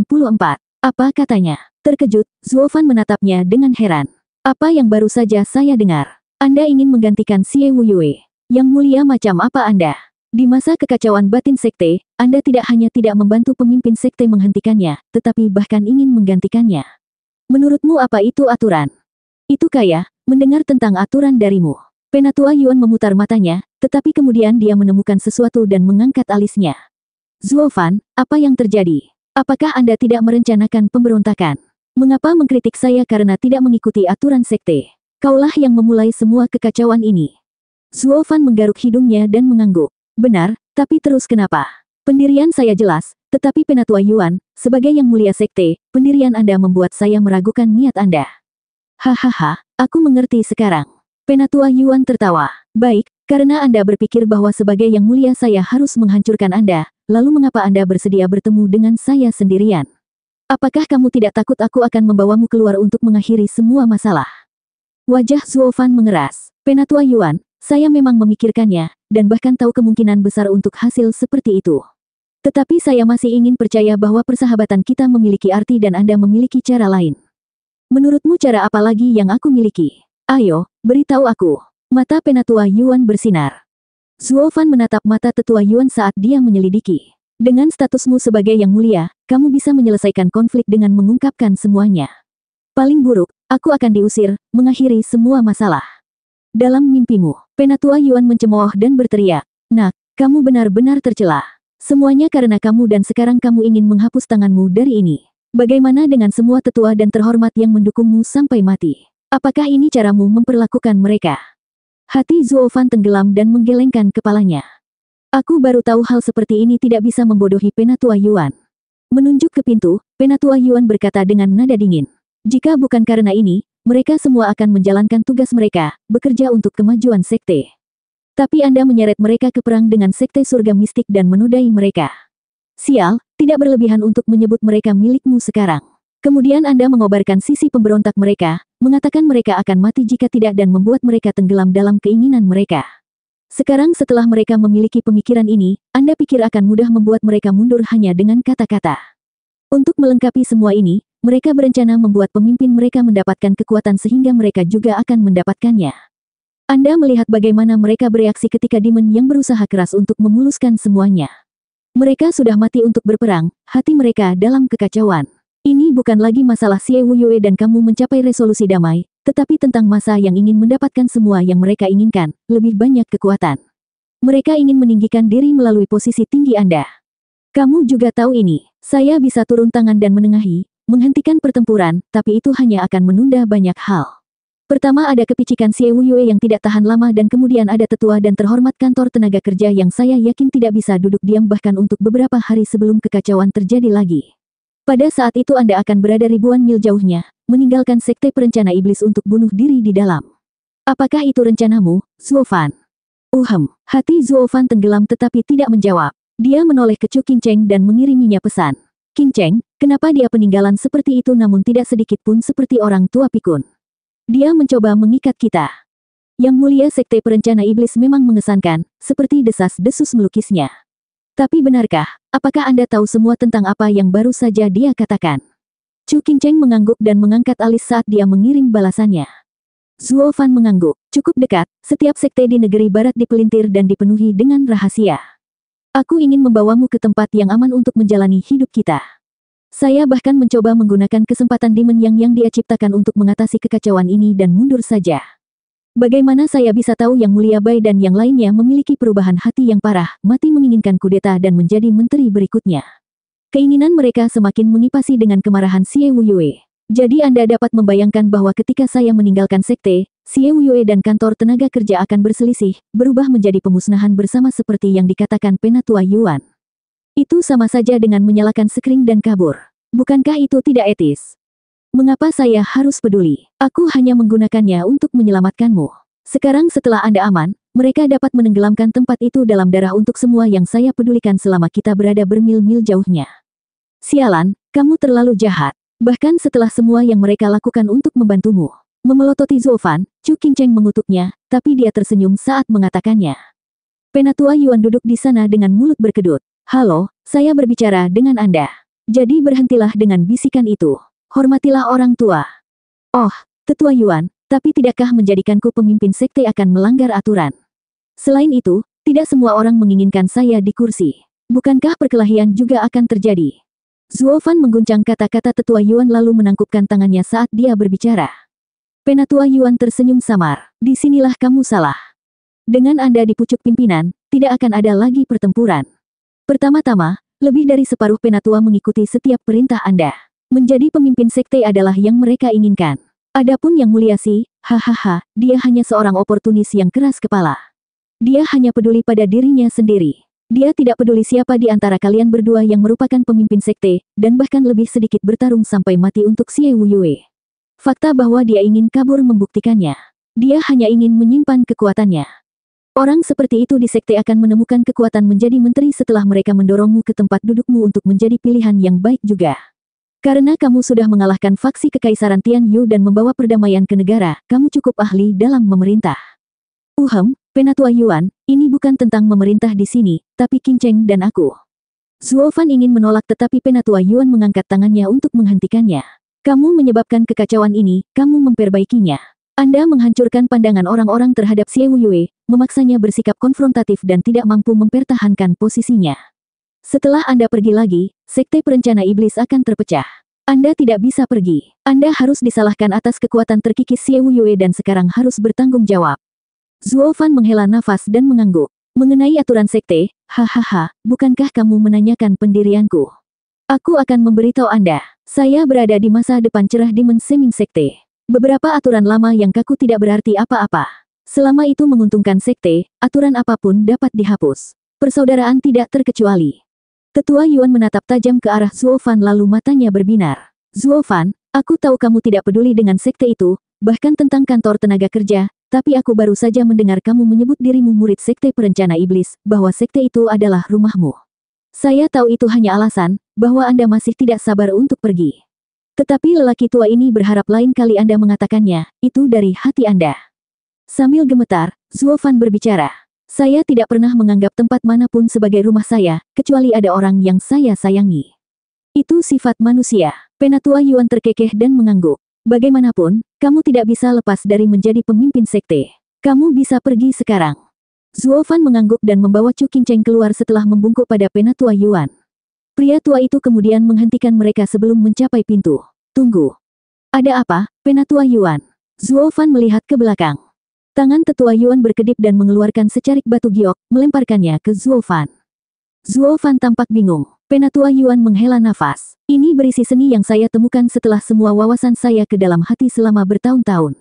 Apa katanya? Terkejut, Zuo Fan menatapnya dengan heran. Apa yang baru saja saya dengar? Anda ingin menggantikan Xie Wuyue? Yang mulia macam apa Anda? Di masa kekacauan batin sekte, Anda tidak hanya tidak membantu pemimpin sekte menghentikannya, tetapi bahkan ingin menggantikannya. Menurutmu apa itu aturan? Itu kaya, mendengar tentang aturan darimu. Penatua Yuan memutar matanya, tetapi kemudian dia menemukan sesuatu dan mengangkat alisnya. Zuo Fan, apa yang terjadi? Apakah Anda tidak merencanakan pemberontakan? Mengapa mengkritik saya karena tidak mengikuti aturan sekte? Kaulah yang memulai semua kekacauan ini. Zuo Fan menggaruk hidungnya dan mengangguk. Benar, tapi terus kenapa? Pendirian saya jelas, tetapi Penatua Yuan, sebagai Yang Mulia Sekte, pendirian Anda membuat saya meragukan niat Anda. Hahaha, aku mengerti sekarang. Penatua Yuan tertawa. Baik, karena Anda berpikir bahwa sebagai Yang Mulia saya harus menghancurkan Anda, lalu mengapa Anda bersedia bertemu dengan saya sendirian? Apakah kamu tidak takut aku akan membawamu keluar untuk mengakhiri semua masalah? Wajah Zuo Fan mengeras. Penatua Yuan, saya memang memikirkannya, dan bahkan tahu kemungkinan besar untuk hasil seperti itu. Tetapi saya masih ingin percaya bahwa persahabatan kita memiliki arti dan Anda memiliki cara lain. Menurutmu cara apa lagi yang aku miliki? Ayo, beritahu aku. Mata Penatua Yuan bersinar. Zuo Fan menatap mata tetua Yuan saat dia menyelidiki. Dengan statusmu sebagai Yang Mulia, kamu bisa menyelesaikan konflik dengan mengungkapkan semuanya. Paling buruk, aku akan diusir, mengakhiri semua masalah. Dalam mimpimu, Penatua Yuan mencemooh dan berteriak, "Nak, kamu benar-benar tercela. Semuanya karena kamu dan sekarang kamu ingin menghapus tanganmu dari ini. Bagaimana dengan semua tetua dan terhormat yang mendukungmu sampai mati? Apakah ini caramu memperlakukan mereka?" Hati Zuo Fan tenggelam dan menggelengkan kepalanya. Aku baru tahu hal seperti ini tidak bisa membodohi Penatua Yuan. Menunjuk ke pintu, Penatua Yuan berkata dengan nada dingin. Jika bukan karena ini, mereka semua akan menjalankan tugas mereka, bekerja untuk kemajuan sekte. Tapi Anda menyeret mereka ke perang dengan sekte surga mistik dan menodai mereka. Sial, tidak berlebihan untuk menyebut mereka milikmu sekarang. Kemudian Anda mengobarkan sisi pemberontak mereka, mengatakan mereka akan mati jika tidak dan membuat mereka tenggelam dalam keinginan mereka. Sekarang setelah mereka memiliki pemikiran ini, Anda pikir akan mudah membuat mereka mundur hanya dengan kata-kata. Untuk melengkapi semua ini, mereka berencana membuat pemimpin mereka mendapatkan kekuatan sehingga mereka juga akan mendapatkannya. Anda melihat bagaimana mereka bereaksi ketika Demon yang berusaha keras untuk memuluskan semuanya. Mereka sudah mati untuk berperang, hati mereka dalam kekacauan. Ini bukan lagi masalah Xie Wuyue dan kamu mencapai resolusi damai, tetapi tentang masa yang ingin mendapatkan semua yang mereka inginkan, lebih banyak kekuatan. Mereka ingin meninggikan diri melalui posisi tinggi Anda. Kamu juga tahu ini. Saya bisa turun tangan dan menengahi, menghentikan pertempuran, tapi itu hanya akan menunda banyak hal. Pertama ada kepicikan Xie Wuyue yang tidak tahan lama dan kemudian ada tetua dan terhormat kantor tenaga kerja yang saya yakin tidak bisa duduk diam bahkan untuk beberapa hari sebelum kekacauan terjadi lagi. Pada saat itu Anda akan berada ribuan mil jauhnya, meninggalkan sekte perencana iblis untuk bunuh diri di dalam. Apakah itu rencanamu, Zuofan? Hati Zuofan tenggelam tetapi tidak menjawab. Dia menoleh ke Chu Qingcheng dan mengiriminya pesan. Qingcheng, kenapa dia peninggalan seperti itu namun tidak sedikit pun seperti orang tua pikun? Dia mencoba mengikat kita. Yang mulia sekte perencana iblis memang mengesankan, seperti desas-desus melukisnya. Tapi benarkah, apakah Anda tahu semua tentang apa yang baru saja dia katakan? Chu Qingcheng mengangguk dan mengangkat alis saat dia mengirim balasannya. Zuofan mengangguk, cukup dekat, setiap sekte di negeri barat dipelintir dan dipenuhi dengan rahasia. Aku ingin membawamu ke tempat yang aman untuk menjalani hidup kita. Saya bahkan mencoba menggunakan kesempatan Demon yang dia ciptakan untuk mengatasi kekacauan ini dan mundur saja. Bagaimana saya bisa tahu Yang Mulia Bai dan yang lainnya memiliki perubahan hati yang parah, mati menginginkan kudeta dan menjadi menteri berikutnya. Keinginan mereka semakin mengipasi dengan kemarahan Xie Wuyue. Jadi Anda dapat membayangkan bahwa ketika saya meninggalkan sekte, Xie Wuyue dan kantor tenaga kerja akan berselisih, berubah menjadi pemusnahan bersama seperti yang dikatakan Penatua Yuan. Itu sama saja dengan menyalakan sekring dan kabur. Bukankah itu tidak etis? Mengapa saya harus peduli? Aku hanya menggunakannya untuk menyelamatkanmu. Sekarang setelah Anda aman, mereka dapat menenggelamkan tempat itu dalam darah untuk semua yang saya pedulikan selama kita berada bermil-mil jauhnya. Sialan, kamu terlalu jahat. Bahkan setelah semua yang mereka lakukan untuk membantumu. Memelototi Zuofan, Chu Qingcheng mengutuknya, tapi dia tersenyum saat mengatakannya. Penatua Yuan duduk di sana dengan mulut berkedut. Halo, saya berbicara dengan Anda. Jadi berhentilah dengan bisikan itu. Hormatilah orang tua. Oh, Tetua Yuan, tapi tidakkah menjadikanku pemimpin sekte akan melanggar aturan? Selain itu, tidak semua orang menginginkan saya di kursi. Bukankah perkelahian juga akan terjadi? Zuofan mengguncang kata-kata Tetua Yuan lalu menangkupkan tangannya saat dia berbicara. Penatua Yuan tersenyum samar. Disinilah kamu salah. Dengan Anda di pucuk pimpinan, tidak akan ada lagi pertempuran. Pertama-tama, lebih dari separuh penatua mengikuti setiap perintah Anda. Menjadi pemimpin sekte adalah yang mereka inginkan. Adapun Yang Mulia Si, hahaha, dia hanya seorang oportunis yang keras kepala. Dia hanya peduli pada dirinya sendiri. Dia tidak peduli siapa di antara kalian berdua yang merupakan pemimpin sekte, dan bahkan lebih sedikit bertarung sampai mati untuk Xie Wuyue. Fakta bahwa dia ingin kabur membuktikannya. Dia hanya ingin menyimpan kekuatannya. Orang seperti itu di sekte akan menemukan kekuatan menjadi menteri setelah mereka mendorongmu ke tempat dudukmu untuk menjadi pilihan yang baik juga. Karena kamu sudah mengalahkan faksi Kekaisaran Tian Yu dan membawa perdamaian ke negara, kamu cukup ahli dalam memerintah. Penatua Yuan, ini bukan tentang memerintah di sini, tapi Qingcheng dan aku. Zuofan ingin menolak tetapi Penatua Yuan mengangkat tangannya untuk menghentikannya. Kamu menyebabkan kekacauan ini, kamu memperbaikinya. Anda menghancurkan pandangan orang-orang terhadap Xie Wuyue, memaksanya bersikap konfrontatif dan tidak mampu mempertahankan posisinya. Setelah Anda pergi lagi, sekte perencana iblis akan terpecah. Anda tidak bisa pergi. Anda harus disalahkan atas kekuatan terkikis Xie Wuyue dan sekarang harus bertanggung jawab. Zuofan menghela nafas dan mengangguk. Mengenai aturan sekte, hahaha, bukankah kamu menanyakan pendirianku? Aku akan memberitahu Anda. Saya berada di masa depan cerah di Seming Sekte. Beberapa aturan lama yang kaku tidak berarti apa-apa. Selama itu menguntungkan sekte, aturan apapun dapat dihapus. Persaudaraan tidak terkecuali. Tetua Yuan menatap tajam ke arah Zuofan lalu matanya berbinar. Zuofan, aku tahu kamu tidak peduli dengan sekte itu, bahkan tentang kantor tenaga kerja, tapi aku baru saja mendengar kamu menyebut dirimu murid sekte perencana iblis, bahwa sekte itu adalah rumahmu. Saya tahu itu hanya alasan, bahwa Anda masih tidak sabar untuk pergi. Tetapi lelaki tua ini berharap lain kali Anda mengatakannya, itu dari hati Anda. Sambil gemetar, Zuofan berbicara. Saya tidak pernah menganggap tempat manapun sebagai rumah saya, kecuali ada orang yang saya sayangi. Itu sifat manusia. Penatua Yuan terkekeh dan mengangguk. Bagaimanapun, kamu tidak bisa lepas dari menjadi pemimpin sekte. Kamu bisa pergi sekarang. Zuofan mengangguk dan membawa Chu Qingcheng keluar setelah membungkuk pada Penatua Yuan. Pria tua itu kemudian menghentikan mereka sebelum mencapai pintu. Tunggu. Ada apa, Penatua Yuan? Zuofan melihat ke belakang. Tangan tetua Yuan berkedip dan mengeluarkan secarik batu giok, melemparkannya ke Zuo Fan. Zuo Fan tampak bingung. Penatua Yuan menghela nafas. Ini berisi seni yang saya temukan setelah semua wawasan saya ke dalam hati selama bertahun-tahun.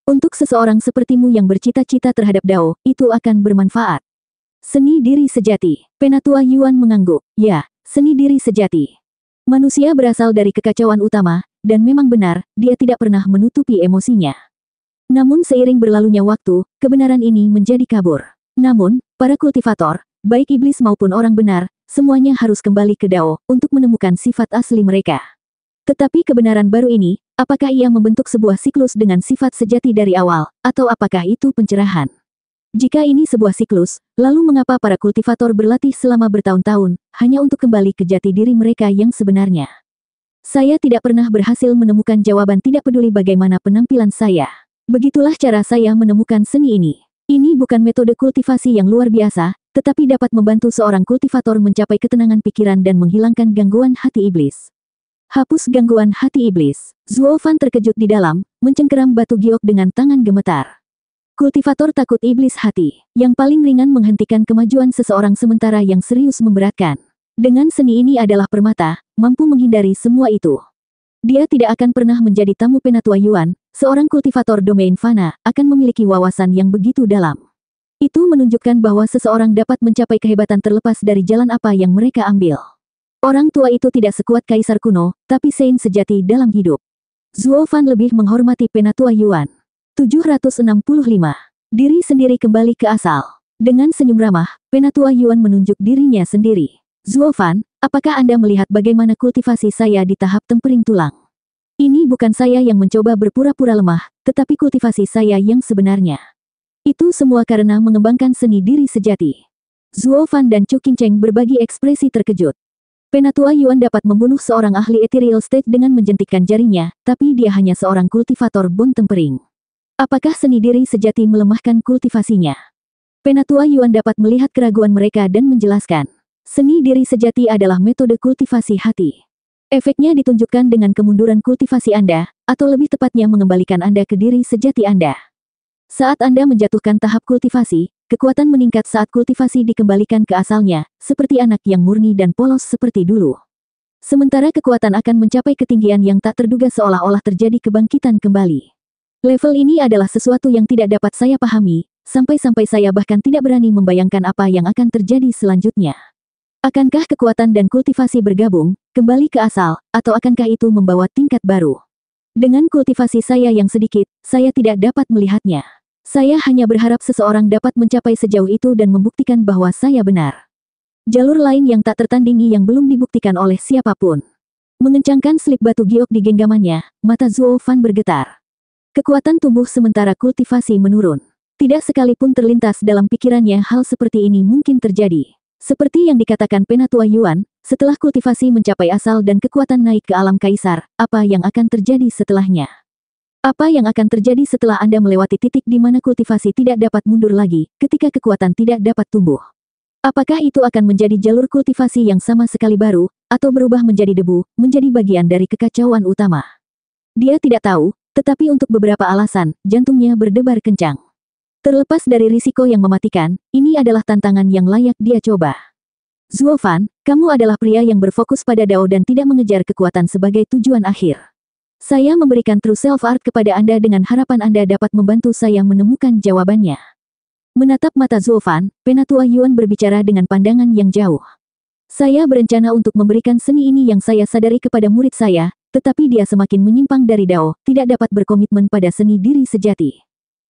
Untuk seseorang sepertimu yang bercita-cita terhadap Dao, itu akan bermanfaat. Seni diri sejati. Penatua Yuan mengangguk. Ya, seni diri sejati. Manusia berasal dari kekacauan utama, dan memang benar, dia tidak pernah menutupi emosinya. Namun seiring berlalunya waktu, kebenaran ini menjadi kabur. Namun, para kultivator, baik iblis maupun orang benar, semuanya harus kembali ke Dao untuk menemukan sifat asli mereka. Tetapi kebenaran baru ini, apakah ia membentuk sebuah siklus dengan sifat sejati dari awal, atau apakah itu pencerahan? Jika ini sebuah siklus, lalu mengapa para kultivator berlatih selama bertahun-tahun, hanya untuk kembali ke jati diri mereka yang sebenarnya? Saya tidak pernah berhasil menemukan jawaban, tidak peduli bagaimana penampilan saya. Begitulah cara saya menemukan seni ini. Ini bukan metode kultivasi yang luar biasa, tetapi dapat membantu seorang kultivator mencapai ketenangan pikiran dan menghilangkan gangguan hati iblis. Hapus gangguan hati iblis. Zuo Fan terkejut di dalam, mencengkeram batu giok dengan tangan gemetar. Kultivator takut iblis hati. Yang paling ringan menghentikan kemajuan seseorang sementara yang serius memberatkan. Dengan seni ini adalah permata, mampu menghindari semua itu. Dia tidak akan pernah menjadi tamu Penatua Yuan, seorang kultivator domain fana, akan memiliki wawasan yang begitu dalam. Itu menunjukkan bahwa seseorang dapat mencapai kehebatan terlepas dari jalan apa yang mereka ambil. Orang tua itu tidak sekuat kaisar kuno, tapi Sein sejati dalam hidup. Zuo Fan lebih menghormati Penatua Yuan. 765. Diri sendiri kembali ke asal. Dengan senyum ramah, Penatua Yuan menunjuk dirinya sendiri. Zuo Fan, apakah Anda melihat bagaimana kultivasi saya di tahap tempering tulang? Ini bukan saya yang mencoba berpura-pura lemah, tetapi kultivasi saya yang sebenarnya. Itu semua karena mengembangkan seni diri sejati. Zuo Fan dan Chu Qingcheng berbagi ekspresi terkejut. Penatua Yuan dapat membunuh seorang ahli ethereal state dengan menjentikkan jarinya, tapi dia hanya seorang kultivator bone tempering. Apakah seni diri sejati melemahkan kultivasinya? Penatua Yuan dapat melihat keraguan mereka dan menjelaskan. Seni diri sejati adalah metode kultivasi hati. Efeknya ditunjukkan dengan kemunduran kultivasi Anda, atau lebih tepatnya mengembalikan Anda ke diri sejati Anda. Saat Anda menjatuhkan tahap kultivasi, kekuatan meningkat saat kultivasi dikembalikan ke asalnya, seperti anak yang murni dan polos seperti dulu. Sementara kekuatan akan mencapai ketinggian yang tak terduga seolah-olah terjadi kebangkitan kembali. Level ini adalah sesuatu yang tidak dapat saya pahami, sampai-sampai saya bahkan tidak berani membayangkan apa yang akan terjadi selanjutnya. Akankah kekuatan dan kultivasi bergabung, kembali ke asal, atau akankah itu membawa tingkat baru? Dengan kultivasi saya yang sedikit, saya tidak dapat melihatnya. Saya hanya berharap seseorang dapat mencapai sejauh itu dan membuktikan bahwa saya benar. Jalur lain yang tak tertandingi yang belum dibuktikan oleh siapapun. Mengencangkan slip batu giok di genggamannya, mata Zuo Fan bergetar. Kekuatan tumbuh sementara kultivasi menurun. Tidak sekalipun terlintas dalam pikirannya hal seperti ini mungkin terjadi. Seperti yang dikatakan Penatua Yuan, setelah kultivasi mencapai asal dan kekuatan naik ke alam kaisar, apa yang akan terjadi setelahnya? Apa yang akan terjadi setelah Anda melewati titik di mana kultivasi tidak dapat mundur lagi, ketika kekuatan tidak dapat tumbuh? Apakah itu akan menjadi jalur kultivasi yang sama sekali baru, atau berubah menjadi debu, menjadi bagian dari kekacauan utama? Dia tidak tahu, tetapi untuk beberapa alasan, jantungnya berdebar kencang. Terlepas dari risiko yang mematikan, ini adalah tantangan yang layak dia coba. Zuo Fan, kamu adalah pria yang berfokus pada Dao dan tidak mengejar kekuatan sebagai tujuan akhir. Saya memberikan True Self Art kepada Anda dengan harapan Anda dapat membantu saya menemukan jawabannya. Menatap mata Zuo Fan, Penatua Yuan berbicara dengan pandangan yang jauh. Saya berencana untuk memberikan seni ini yang saya sadari kepada murid saya, tetapi dia semakin menyimpang dari Dao, tidak dapat berkomitmen pada seni diri sejati.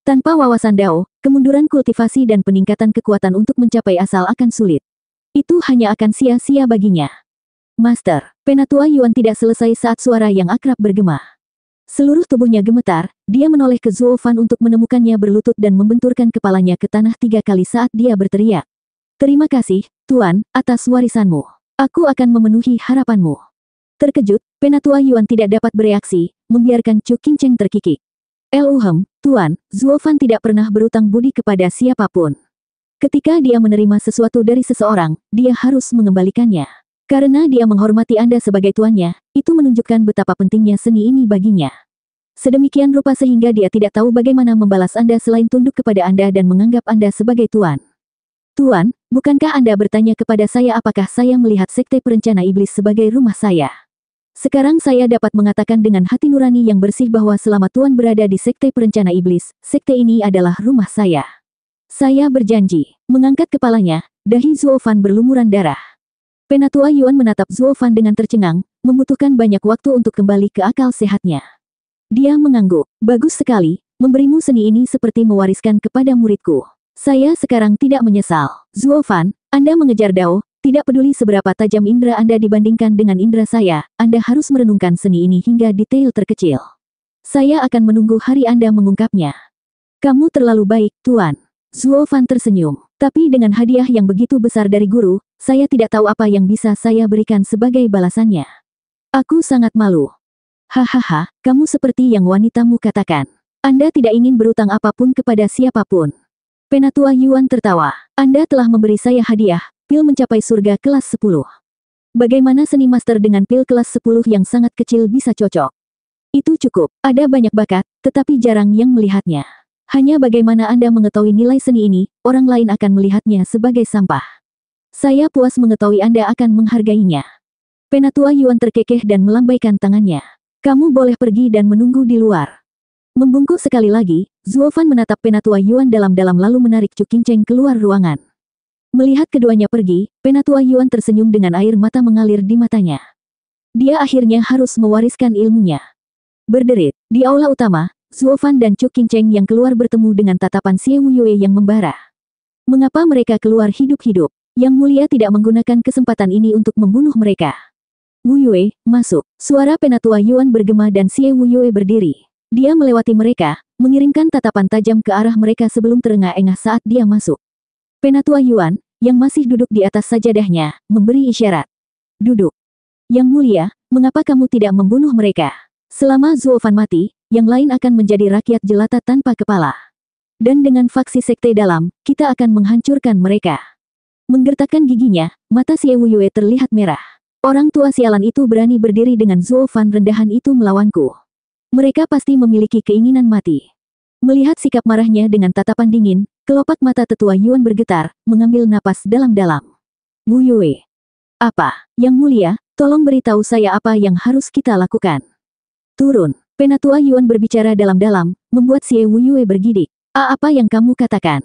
Tanpa wawasan Dao, kemunduran kultivasi dan peningkatan kekuatan untuk mencapai asal akan sulit. Itu hanya akan sia-sia baginya. Master, Penatua Yuan tidak selesai saat suara yang akrab bergema. Seluruh tubuhnya gemetar, dia menoleh ke Zuo Fan untuk menemukannya berlutut dan membenturkan kepalanya ke tanah 3 kali saat dia berteriak. Terima kasih, Tuan, atas warisanmu. Aku akan memenuhi harapanmu. Terkejut, Penatua Yuan tidak dapat bereaksi, membiarkan Chu Qingcheng terkikik. Tuan, Zuo Fan tidak pernah berutang budi kepada siapapun. Ketika dia menerima sesuatu dari seseorang, dia harus mengembalikannya. Karena dia menghormati Anda sebagai tuannya, itu menunjukkan betapa pentingnya seni ini baginya. Sedemikian rupa sehingga dia tidak tahu bagaimana membalas Anda selain tunduk kepada Anda dan menganggap Anda sebagai tuan. Tuan, bukankah Anda bertanya kepada saya apakah saya melihat sekte perencana iblis sebagai rumah saya? Sekarang saya dapat mengatakan dengan hati nurani yang bersih bahwa selama Tuan berada di sekte perencana iblis, sekte ini adalah rumah saya. Saya berjanji. Mengangkat kepalanya, dahi Zuo Fan berlumuran darah. Penatua Yuan menatap Zuo Fan dengan tercengang, membutuhkan banyak waktu untuk kembali ke akal sehatnya. Dia mengangguk. Bagus sekali, memberimu seni ini seperti mewariskan kepada muridku. Saya sekarang tidak menyesal. Zuo Fan, Anda mengejar Dao, tidak peduli seberapa tajam indera Anda dibandingkan dengan indera saya, Anda harus merenungkan seni ini hingga detail terkecil. Saya akan menunggu hari Anda mengungkapnya. Kamu terlalu baik, Tuan. Zuo Fan tersenyum. Tapi dengan hadiah yang begitu besar dari guru, saya tidak tahu apa yang bisa saya berikan sebagai balasannya. Aku sangat malu. Hahaha, kamu seperti yang wanitamu katakan. Anda tidak ingin berutang apapun kepada siapapun. Penatua Yuan tertawa. Anda telah memberi saya hadiah, pil mencapai surga kelas 10. Bagaimana seni master dengan pil kelas 10 yang sangat kecil bisa cocok? Itu cukup. Ada banyak bakat, tetapi jarang yang melihatnya. Hanya bagaimana Anda mengetahui nilai seni ini, orang lain akan melihatnya sebagai sampah. Saya puas mengetahui Anda akan menghargainya. Penatua Yuan terkekeh dan melambaikan tangannya. Kamu boleh pergi dan menunggu di luar. Membungkuk sekali lagi, Zuo Fan menatap Penatua Yuan dalam-dalam lalu menarik Chu Qingcheng keluar ruangan. Melihat keduanya pergi, Penatua Yuan tersenyum dengan air mata mengalir di matanya. Dia akhirnya harus mewariskan ilmunya. Berderit, di aula utama, Zuo Fan dan Chu Qingcheng yang keluar bertemu dengan tatapan Xie Wuyue yang membara. Mengapa mereka keluar hidup-hidup? Yang Mulia tidak menggunakan kesempatan ini untuk membunuh mereka. Wuyue, masuk. Suara Penatua Yuan bergema dan Xie Wuyue berdiri. Dia melewati mereka, mengirimkan tatapan tajam ke arah mereka sebelum terengah-engah saat dia masuk. Penatua Yuan, yang masih duduk di atas sajadahnya, memberi isyarat. Duduk. Yang Mulia, mengapa kamu tidak membunuh mereka? Selama Zuo Fan mati, yang lain akan menjadi rakyat jelata tanpa kepala. Dan dengan faksi sekte dalam, kita akan menghancurkan mereka. Menggertakkan giginya, mata Xie Wuyue terlihat merah. Orang tua sialan itu berani berdiri dengan Zuo Fan rendahan itu melawanku. Mereka pasti memiliki keinginan mati. Melihat sikap marahnya dengan tatapan dingin, kelopak mata tetua Yuan bergetar, mengambil napas dalam-dalam. Wuyue. Apa? Yang Mulia, tolong beritahu saya apa yang harus kita lakukan. Turun. Penatua Yuan berbicara dalam-dalam, membuat Xie Wuyue bergidik. Apa yang kamu katakan?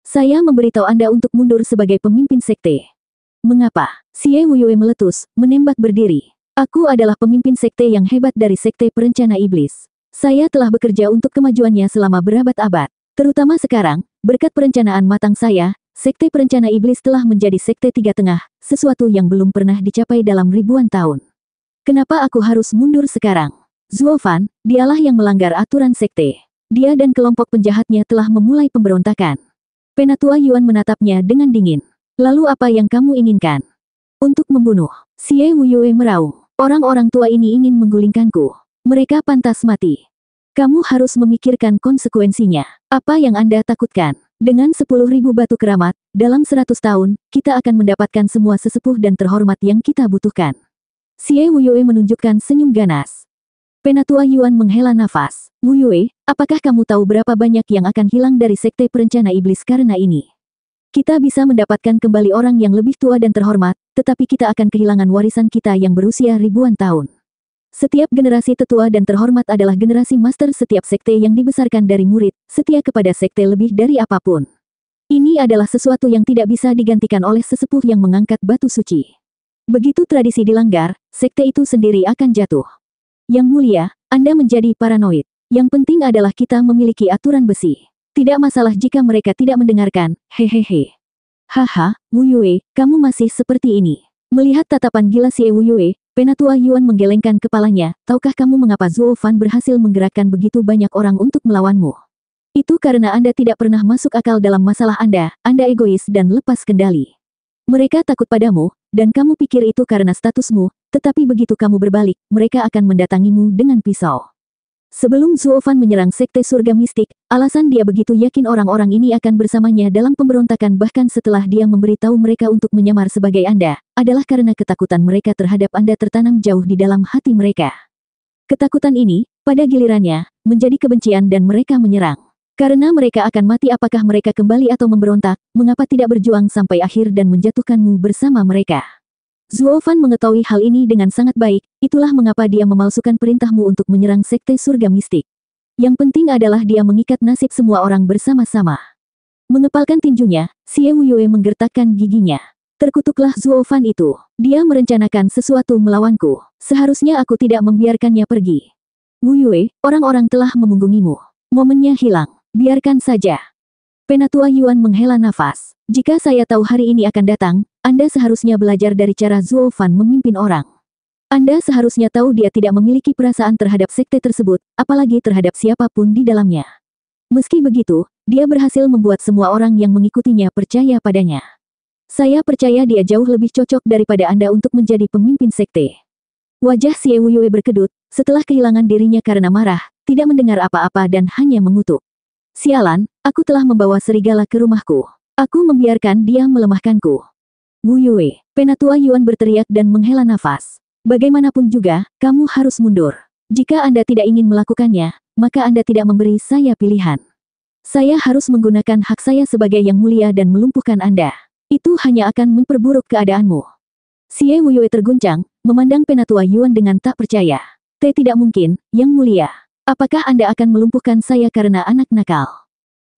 Saya memberitahu Anda untuk mundur sebagai pemimpin sekte. Mengapa? Xie Wuyue meletus, menembak berdiri. Aku adalah pemimpin sekte yang hebat dari sekte perencana iblis. Saya telah bekerja untuk kemajuannya selama berabad-abad. Terutama sekarang, berkat perencanaan matang saya, sekte perencana iblis telah menjadi sekte tiga tengah, sesuatu yang belum pernah dicapai dalam ribuan tahun. Kenapa aku harus mundur sekarang? Zuo Fan, dialah yang melanggar aturan sekte. Dia dan kelompok penjahatnya telah memulai pemberontakan. Penatua Yuan menatapnya dengan dingin. Lalu apa yang kamu inginkan? Untuk membunuh. Xie Wuyue meraung. Orang-orang tua ini ingin menggulingkanku. Mereka pantas mati. Kamu harus memikirkan konsekuensinya. Apa yang Anda takutkan? Dengan 10.000 batu keramat, dalam 100 tahun, kita akan mendapatkan semua sesepuh dan terhormat yang kita butuhkan. Xie Wuyue menunjukkan senyum ganas. Penatua Yuan menghela nafas. Wuyue, apakah kamu tahu berapa banyak yang akan hilang dari sekte perencana iblis karena ini? Kita bisa mendapatkan kembali orang yang lebih tua dan terhormat, tetapi kita akan kehilangan warisan kita yang berusia ribuan tahun. Setiap generasi tetua dan terhormat adalah generasi master setiap sekte yang dibesarkan dari murid, setia kepada sekte lebih dari apapun. Ini adalah sesuatu yang tidak bisa digantikan oleh sesepuh yang mengangkat batu suci. Begitu tradisi dilanggar, sekte itu sendiri akan jatuh. Yang Mulia, Anda menjadi paranoid. Yang penting adalah kita memiliki aturan besi. Tidak masalah jika mereka tidak mendengarkan, hehehe. Haha, Wuyue, kamu masih seperti ini. Melihat tatapan gila Xie Wuyue, Penatua Yuan menggelengkan kepalanya, tahukah kamu mengapa Zuo Fan berhasil menggerakkan begitu banyak orang untuk melawanmu? Itu karena Anda tidak pernah masuk akal dalam masalah Anda egois dan lepas kendali. Mereka takut padamu, dan kamu pikir itu karena statusmu, tetapi begitu kamu berbalik, mereka akan mendatangimu dengan pisau. Sebelum Zuo Fan menyerang sekte surga mistik, alasan dia begitu yakin orang-orang ini akan bersamanya dalam pemberontakan bahkan setelah dia memberitahu mereka untuk menyamar sebagai Anda, adalah karena ketakutan mereka terhadap Anda tertanam jauh di dalam hati mereka. Ketakutan ini, pada gilirannya, menjadi kebencian dan mereka menyerang. Karena mereka akan mati, apakah mereka kembali atau memberontak, mengapa tidak berjuang sampai akhir dan menjatuhkanmu bersama mereka? Zuo Fan mengetahui hal ini dengan sangat baik, itulah mengapa dia memalsukan perintahmu untuk menyerang sekte surga mistik. Yang penting adalah dia mengikat nasib semua orang bersama-sama. Mengepalkan tinjunya, Xie Wuyue menggertakkan giginya. Terkutuklah Zuo Fan itu. Dia merencanakan sesuatu melawanku. Seharusnya aku tidak membiarkannya pergi. Wuyue, orang-orang telah memunggungimu. Momennya hilang. Biarkan saja. Penatua Yuan menghela nafas. Jika saya tahu hari ini akan datang, Anda seharusnya belajar dari cara Zuo Fan memimpin orang. Anda seharusnya tahu dia tidak memiliki perasaan terhadap sekte tersebut, apalagi terhadap siapapun di dalamnya. Meski begitu, dia berhasil membuat semua orang yang mengikutinya percaya padanya. Saya percaya dia jauh lebih cocok daripada Anda untuk menjadi pemimpin sekte. Wajah Xie Wuyue berkedut, setelah kehilangan dirinya karena marah, tidak mendengar apa-apa dan hanya mengutuk. Sialan, aku telah membawa serigala ke rumahku. Aku membiarkan dia melemahkanku. Wuyue, Penatua Yuan berteriak dan menghela nafas. Bagaimanapun juga, kamu harus mundur. Jika Anda tidak ingin melakukannya, maka Anda tidak memberi saya pilihan. Saya harus menggunakan hak saya sebagai yang mulia dan melumpuhkan Anda. Itu hanya akan memperburuk keadaanmu. Xie Wuyue terguncang, memandang Penatua Yuan dengan tak percaya. Tidak mungkin, Yang Mulia. Apakah Anda akan melumpuhkan saya karena anak nakal?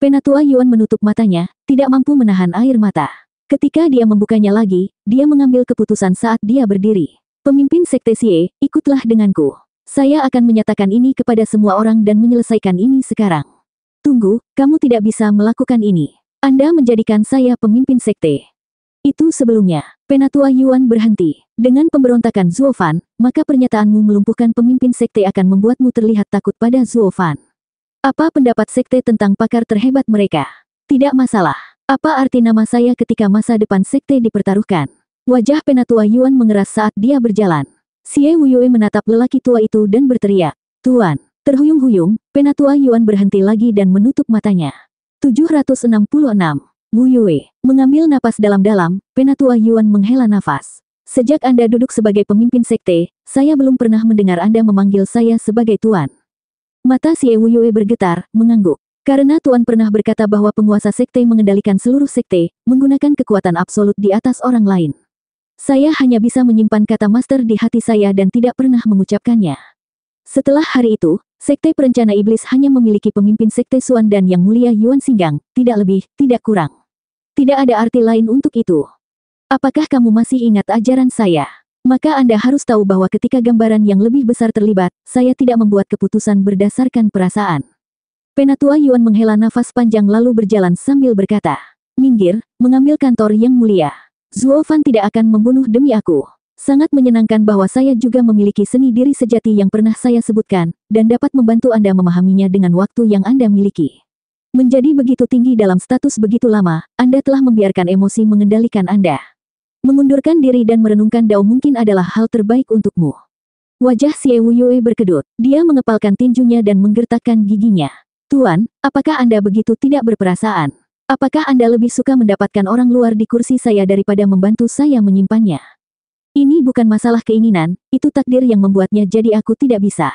Penatua Yuan menutup matanya, tidak mampu menahan air mata. Ketika dia membukanya lagi, dia mengambil keputusan saat dia berdiri. Pemimpin sekte Xie, ikutlah denganku. Saya akan menyatakan ini kepada semua orang dan menyelesaikan ini sekarang. Tunggu, kamu tidak bisa melakukan ini. Anda menjadikan saya pemimpin sekte. Itu sebelumnya. Penatua Yuan berhenti. Dengan pemberontakan Zuo Fan, maka pernyataanmu melumpuhkan pemimpin sekte akan membuatmu terlihat takut pada Zuo Fan. Apa pendapat sekte tentang pakar terhebat mereka? Tidak masalah. Apa arti nama saya ketika masa depan sekte dipertaruhkan? Wajah Penatua Yuan mengeras saat dia berjalan. Xie Wuyue menatap lelaki tua itu dan berteriak, "Tuan!" Terhuyung-huyung, Penatua Yuan berhenti lagi dan menutup matanya. 766. Wuyue mengambil napas dalam-dalam, Penatua Yuan menghela nafas. Sejak Anda duduk sebagai pemimpin sekte, saya belum pernah mendengar Anda memanggil saya sebagai Tuan. Mata Xie Wuyue bergetar, mengangguk. Karena Tuan pernah berkata bahwa penguasa sekte mengendalikan seluruh sekte, menggunakan kekuatan absolut di atas orang lain. Saya hanya bisa menyimpan kata master di hati saya dan tidak pernah mengucapkannya. Setelah hari itu, sekte perencana iblis hanya memiliki pemimpin sekte Xuan dan Yang Mulia Yuan Xinggang, tidak lebih, tidak kurang. Tidak ada arti lain untuk itu. Apakah kamu masih ingat ajaran saya? Maka Anda harus tahu bahwa ketika gambaran yang lebih besar terlibat, saya tidak membuat keputusan berdasarkan perasaan. Penatua Yuan menghela nafas panjang lalu berjalan sambil berkata, "Minggir, mengambil kantor Yang Mulia. Zuo Fan tidak akan membunuh demi aku. Sangat menyenangkan bahwa saya juga memiliki seni diri sejati yang pernah saya sebutkan, dan dapat membantu Anda memahaminya dengan waktu yang Anda miliki. Menjadi begitu tinggi dalam status begitu lama, Anda telah membiarkan emosi mengendalikan Anda. Mengundurkan diri dan merenungkan Dao mungkin adalah hal terbaik untukmu." Wajah Xie Wuyue berkedut. Dia mengepalkan tinjunya dan menggertakkan giginya. "Tuan, apakah Anda begitu tidak berperasaan? Apakah Anda lebih suka mendapatkan orang luar di kursi saya daripada membantu saya menyimpannya? Ini bukan masalah keinginan, itu takdir yang membuatnya jadi aku tidak bisa."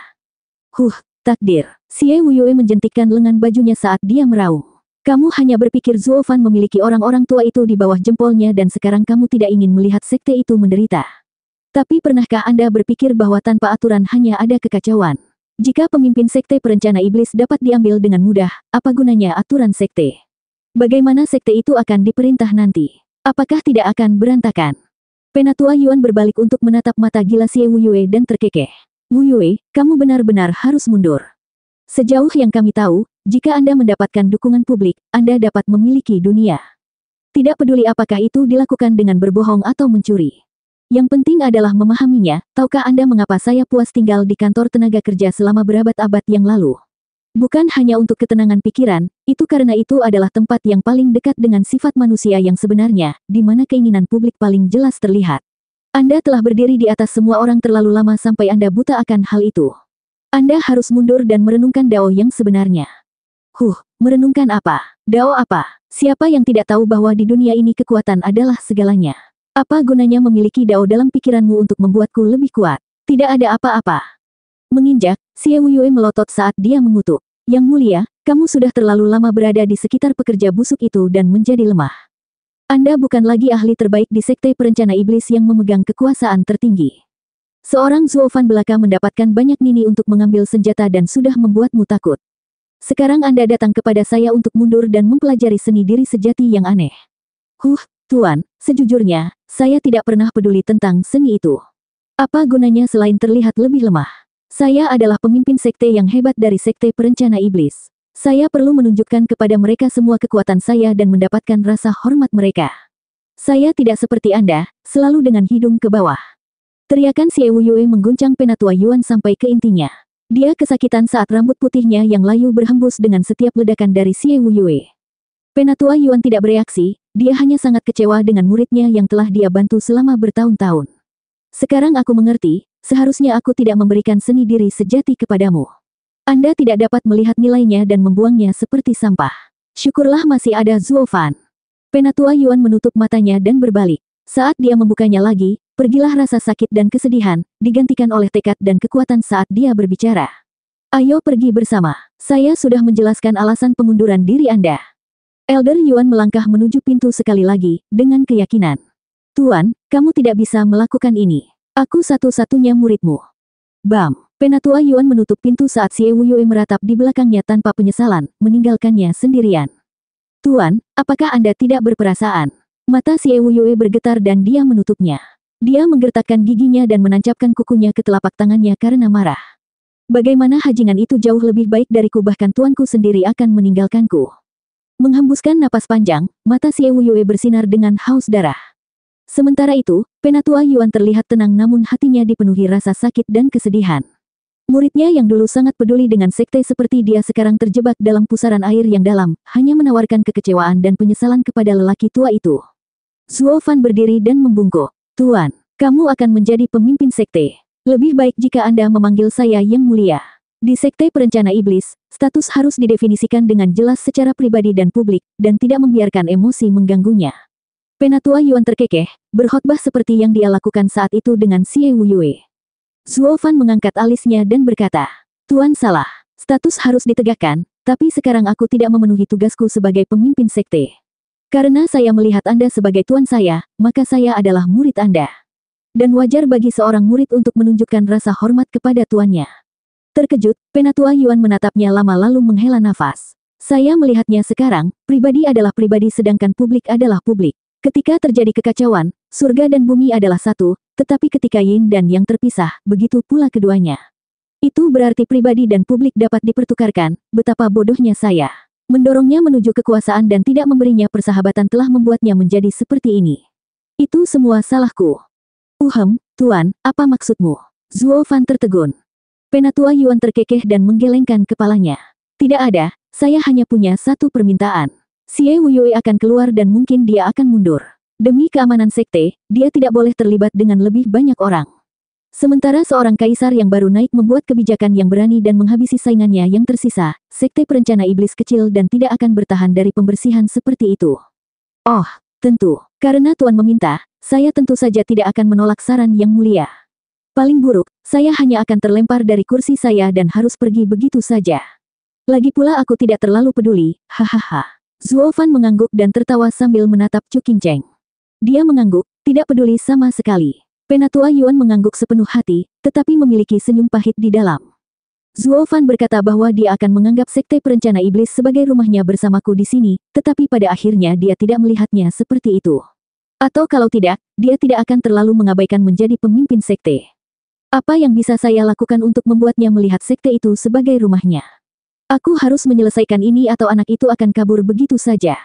Takdir. Xie Wuyue menjentikkan lengan bajunya saat dia meraung. "Kamu hanya berpikir Zuo Fan memiliki orang-orang tua itu di bawah jempolnya dan sekarang kamu tidak ingin melihat sekte itu menderita. Tapi pernahkah Anda berpikir bahwa tanpa aturan hanya ada kekacauan? Jika pemimpin sekte perencana iblis dapat diambil dengan mudah, apa gunanya aturan sekte? Bagaimana sekte itu akan diperintah nanti? Apakah tidak akan berantakan?" Penatua Yuan berbalik untuk menatap mata gila Xie Wuyue dan terkekeh. "Wuyue, kamu benar-benar harus mundur. Sejauh yang kami tahu, jika Anda mendapatkan dukungan publik, Anda dapat memiliki dunia. Tidak peduli apakah itu dilakukan dengan berbohong atau mencuri. Yang penting adalah memahaminya. Tahukah Anda mengapa saya puas tinggal di kantor tenaga kerja selama berabad-abad yang lalu? Bukan hanya untuk ketenangan pikiran, itu karena itu adalah tempat yang paling dekat dengan sifat manusia yang sebenarnya, di mana keinginan publik paling jelas terlihat. Anda telah berdiri di atas semua orang terlalu lama sampai Anda buta akan hal itu. Anda harus mundur dan merenungkan Dao yang sebenarnya." Merenungkan apa? Dao apa? Siapa yang tidak tahu bahwa di dunia ini kekuatan adalah segalanya? Apa gunanya memiliki Dao dalam pikiranmu untuk membuatku lebih kuat? Tidak ada apa-apa. Menginjak, Xie Wuyue melotot saat dia mengutuk. Yang mulia, kamu sudah terlalu lama berada di sekitar pekerja busuk itu dan menjadi lemah. Anda bukan lagi ahli terbaik di Sekte Perencana Iblis yang memegang kekuasaan tertinggi. Seorang Zuofan belaka mendapatkan banyak nini untuk mengambil senjata dan sudah membuatmu takut. Sekarang Anda datang kepada saya untuk mundur dan mempelajari seni diri sejati yang aneh. Tuan, sejujurnya, saya tidak pernah peduli tentang seni itu. Apa gunanya selain terlihat lebih lemah? Saya adalah pemimpin sekte yang hebat dari Sekte Perencana Iblis. Saya perlu menunjukkan kepada mereka semua kekuatan saya dan mendapatkan rasa hormat mereka. Saya tidak seperti Anda, selalu dengan hidung ke bawah. Teriakan Xie Wuyue mengguncang Penatua Yuan sampai ke intinya. Dia kesakitan saat rambut putihnya yang layu berhembus dengan setiap ledakan dari Xie Wuyue. Penatua Yuan tidak bereaksi, dia hanya sangat kecewa dengan muridnya yang telah dia bantu selama bertahun-tahun. Sekarang aku mengerti, seharusnya aku tidak memberikan seni diri sejati kepadamu. Anda tidak dapat melihat nilainya dan membuangnya seperti sampah. Syukurlah masih ada Zuofan. Penatua Yuan menutup matanya dan berbalik. Saat dia membukanya lagi, pergilah rasa sakit dan kesedihan, digantikan oleh tekad dan kekuatan saat dia berbicara. Ayo pergi bersama. Saya sudah menjelaskan alasan pengunduran diri Anda. Elder Yuan melangkah menuju pintu sekali lagi, dengan keyakinan. Tuan, kamu tidak bisa melakukan ini. Aku satu-satunya muridmu. Bam! Penatua Yuan menutup pintu saat Xie Wuyue meratap di belakangnya tanpa penyesalan, meninggalkannya sendirian. Tuan, apakah Anda tidak berperasaan? Mata Xie Wuyue bergetar dan dia menutupnya. Dia menggertakkan giginya dan menancapkan kukunya ke telapak tangannya karena marah. Bagaimana hajingan itu jauh lebih baik dariku, bahkan tuanku sendiri akan meninggalkanku. Menghembuskan napas panjang, mata Xie Wuyue bersinar dengan haus darah. Sementara itu, Penatua Yuan terlihat tenang namun hatinya dipenuhi rasa sakit dan kesedihan. Muridnya yang dulu sangat peduli dengan sekte seperti dia sekarang terjebak dalam pusaran air yang dalam, hanya menawarkan kekecewaan dan penyesalan kepada lelaki tua itu. Zuofan berdiri dan membungkuk. Tuan, kamu akan menjadi pemimpin sekte. Lebih baik jika Anda memanggil saya Yang Mulia. Di Sekte Perencana Iblis, status harus didefinisikan dengan jelas secara pribadi dan publik, dan tidak membiarkan emosi mengganggunya. Penatua Yuan terkekeh, berkhotbah seperti yang dia lakukan saat itu dengan Xie Wuyue. Zuofan mengangkat alisnya dan berkata, Tuan salah, status harus ditegakkan, tapi sekarang aku tidak memenuhi tugasku sebagai pemimpin sekte. Karena saya melihat Anda sebagai tuan saya, maka saya adalah murid Anda. Dan wajar bagi seorang murid untuk menunjukkan rasa hormat kepada tuannya. Terkejut, Penatua Yuan menatapnya lama lalu menghela nafas. Saya melihatnya sekarang, pribadi adalah pribadi sedangkan publik adalah publik. Ketika terjadi kekacauan, surga dan bumi adalah satu, tetapi ketika yin dan yang terpisah, begitu pula keduanya. Itu berarti pribadi dan publik dapat dipertukarkan, betapa bodohnya saya. Mendorongnya menuju kekuasaan dan tidak memberinya persahabatan telah membuatnya menjadi seperti ini. Itu semua salahku. Tuan, apa maksudmu? Zuofan tertegun. Penatua Yuan terkekeh dan menggelengkan kepalanya. Tidak ada, saya hanya punya satu permintaan. Xie Wuyue akan keluar dan mungkin dia akan mundur. Demi keamanan sekte, dia tidak boleh terlibat dengan lebih banyak orang. Sementara seorang kaisar yang baru naik membuat kebijakan yang berani dan menghabisi saingannya yang tersisa, Sekte Perencana Iblis kecil dan tidak akan bertahan dari pembersihan seperti itu. Oh, tentu. Karena Tuan meminta, saya tentu saja tidak akan menolak saran Yang Mulia. Paling buruk, saya hanya akan terlempar dari kursi saya dan harus pergi begitu saja. Lagi pula aku tidak terlalu peduli, hahaha. Zuofan mengangguk dan tertawa sambil menatap Chu Qingcheng. Dia mengangguk, tidak peduli sama sekali. Penatua Yuan mengangguk sepenuh hati, tetapi memiliki senyum pahit di dalam. Zuofan berkata bahwa dia akan menganggap Sekte Perencana Iblis sebagai rumahnya bersamaku di sini, tetapi pada akhirnya dia tidak melihatnya seperti itu. Atau kalau tidak, dia tidak akan terlalu mengabaikan menjadi pemimpin sekte. Apa yang bisa saya lakukan untuk membuatnya melihat sekte itu sebagai rumahnya? Aku harus menyelesaikan ini atau anak itu akan kabur begitu saja.